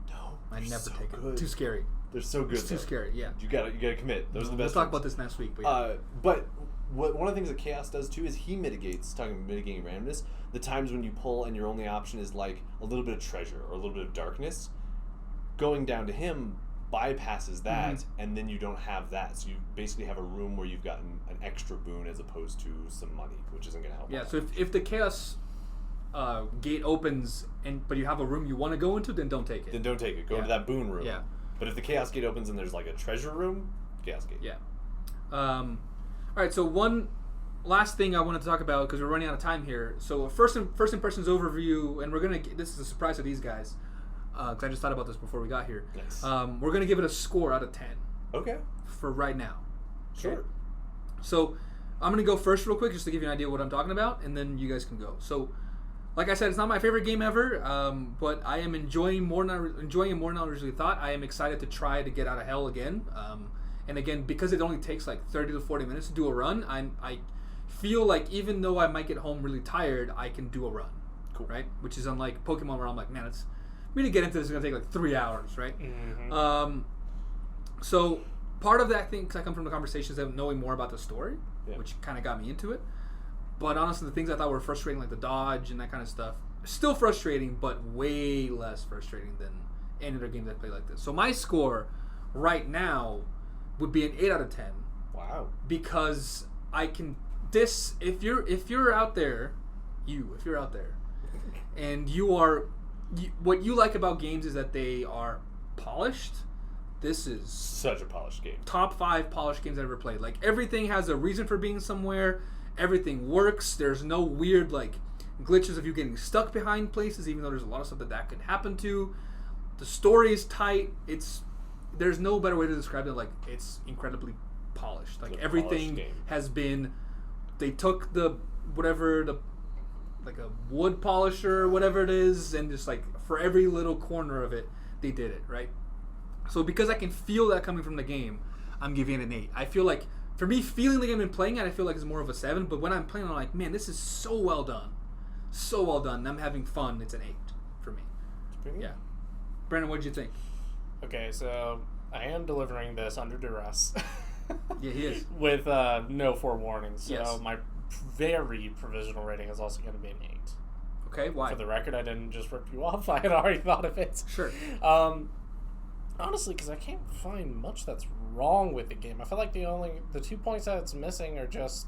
No, I they're never so take good. it. Too scary. They're so good. It's too though. scary. Yeah. You gotta commit. Those are the We'll best. talk ones. about this next week. But yeah. But one of the things that Chaos does too is he mitigates, talking about mitigating randomness, the times when you pull and your only option is like a little bit of treasure or a little bit of darkness. Going down to him bypasses that, Mhm. and then you don't have that. So you basically have a room where you've gotten an extra boon as opposed to some money, which isn't going to help. Yeah, all so that. if the chaos gate opens but you have a room you want to go into, then don't take it. Then don't take it. Go Yeah. into that boon room. Yeah. But if the Chaos Gate opens and there's like a treasure room, Chaos Gate. Yeah. All right. So one last thing I wanted to talk about because we're running out of time here. So first impressions overview, and we're gonna. This is a surprise to these guys because I just thought about this before we got here. Nice. We're gonna give it a score out of 10 Okay. for right now. Sure. So I'm gonna go first real quick just to give you an idea of what I'm talking about, and then you guys can go. So, like I said, it's not my favorite game ever, but I am enjoying it more than I originally thought. I am excited to try to get out of hell again, and again because it only takes like 30 to 40 minutes to do a run. I feel like even though I might get home really tired, I can do a run. Cool. Right, which is unlike Pokemon where I'm like, man, it's me to get into this is gonna take like 3 hours, right? Mhm. So part of that thing, because I come from the conversations of knowing more about the story, Yeah. which kind of got me into it. But honestly, the things I thought were frustrating, like the dodge and that kind of stuff, still frustrating, but way less frustrating than any other games I play like this. So my score right now would be an 8 out of 10 Wow. because I can if you're out there, if you're out there, and what you like about games is that they are polished. This is Such a polished game. top 5 polished games I've ever played. Like everything has a reason for being somewhere. Everything works. There's no weird like glitches of you getting stuck behind places, even though there's a lot of stuff that could happen to. The story is tight. There's no better way to describe it. Like it's incredibly polished. Like It's a everything polished game. has been. They took like a wood polisher or whatever it is, and just like for every little corner of it, they did it right. So because I can feel that coming from the game, I'm giving it an 8. I feel like, for me, feeling the game and playing it, I feel like it's more of a 7. But when I'm playing, I'm like, man, this is so well done. So well done. I'm having fun. It's an 8 for me. Yeah. Brandon, what did you think? Okay, so I am delivering this under duress. Yeah, he is. With no forewarning. So Yes. my very provisional rating is also going to be an 8. Okay, why? For the record, I didn't just rip you off. I had already thought of it. Sure. Honestly, because I can't find much that's wrong with the game. I feel like the 2 points that it's missing are just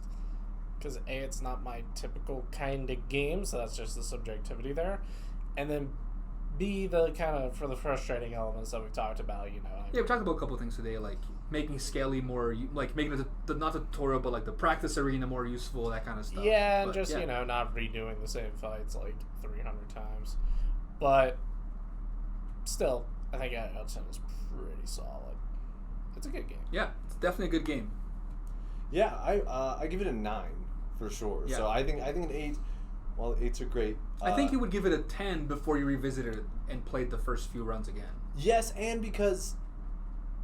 because A, it's not my typical kind of game, so that's just the subjectivity there, and then B, the kind of for the frustrating elements that we talked about. Yeah, we talked about a couple of things today, like making Skelly more, like making the not the tutorial, but like the practice arena more useful, that kind of stuff. Yeah, and But, just yeah. not redoing the same fights like 300 times, but still, I think 8 out of 10 is pretty solid. It's a good game. Yeah, it's definitely a good game. Yeah, I give it a 9 for sure. Yeah. So I think an 8. Well, 8s are great. I think you would give it a 10 before you revisited it and played the first few runs again. Yes, and because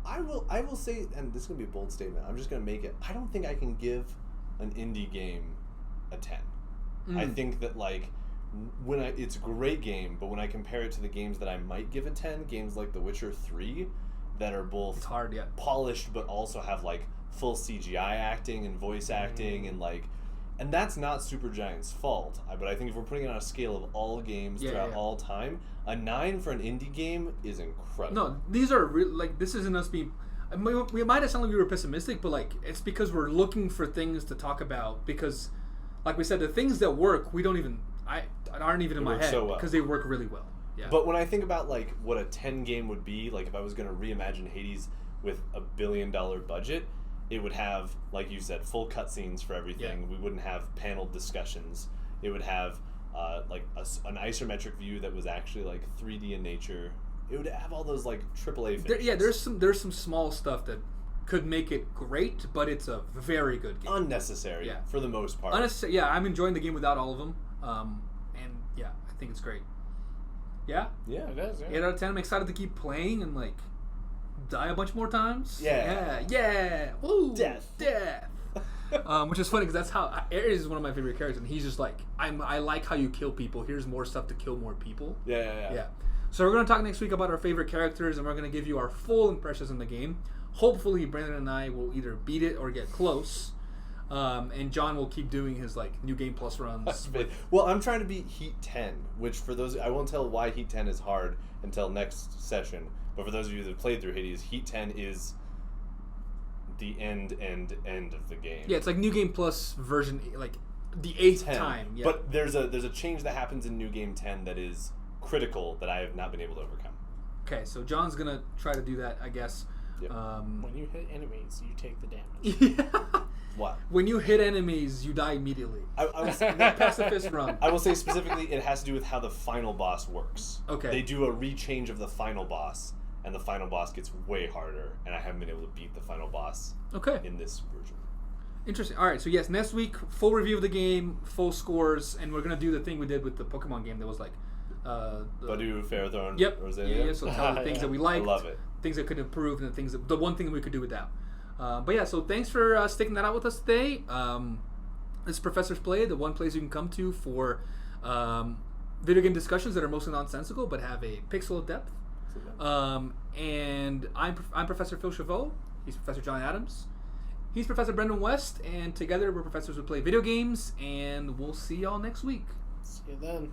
I will say, and this is gonna be a bold statement. I'm just gonna make it. I don't think I can give an indie game a 10. I think that like it's a great game, but when I compare it to the games that I might give a 10, games like The Witcher 3, that are both It's hard, yeah. polished but also have like full CGI acting and voice acting and that's not Supergiant's fault. But I think if we're putting it on a scale of all games throughout all time, a 9 for an indie game is incredible. No, these are like, this isn't us being. We might have sounded like we were pessimistic, but like it's because we're looking for things to talk about. Because, like we said, the things that work, we don't even aren't even in my work head so well. because they work really well. Yeah. But when I think about like what a 10 game would be, like if I was going to reimagine Hades with $1 billion budget, it would have, like you said, full cutscenes for everything. Yeah. We wouldn't have paneled discussions. It would have like an isometric view that was actually like 3D in nature. It would have all those like AAA finishes. there's some small stuff that could make it great, but it's a very good game. Unnecessary for the most part. Yeah, I'm enjoying the game without all of them. And yeah, I think it's great. Yeah? Yeah. It is, yeah. 8 out of 10. I'm excited to keep playing and like die a bunch more times. Yeah. Yeah. Woo. Death. Which is funny because that's how Ares is one of my favorite characters, and he's just like, I like how you kill people. Here's more stuff to kill more people. Yeah. So we're gonna talk next week about our favorite characters, and we're gonna give you our full impressions on the game. Hopefully, Brandon and I will either beat it or get close. And John will keep doing his like new game plus runs. Well, I'm trying to beat Heat 10, which for those I won't tell why Heat 10 is hard until next session. But for those of you that have played through Hades, Heat 10 is the end of the game. Yeah, it's like new game plus version, like the 8th 10. time. Yeah. But there's a change that happens in New Game 10 that is critical that I have not been able to overcome. Okay, so John's gonna try to do that, I guess. Yep. When you hit enemies, you take the damage. Yeah. What? When you hit enemies, you die immediately. I was, Pacifist run. I will say specifically, it has to do with how the final boss works. Okay. They do a rechange of the final boss, and the final boss gets way harder, and I haven't been able to beat the final boss Okay. in this version. Interesting. All right, so yes, next week, full review of the game, full scores, and we're going to do the thing we did with the Pokemon game that was like... Badu, Ferrothorn, Yep. Roselia. Yeah, so tell the things that we liked, I love it. things that could improve, and the one thing that we could do without. But yeah, so thanks for sticking that out with us today. This is Professor's Play, the one place you can come to for video game discussions that are mostly nonsensical but have a pixel of depth. And I'm Professor Phil Chavot. He's Professor John Adams. He's Professor Brendan West, and together we're professors who play video games, and we'll see y'all next week. See you then.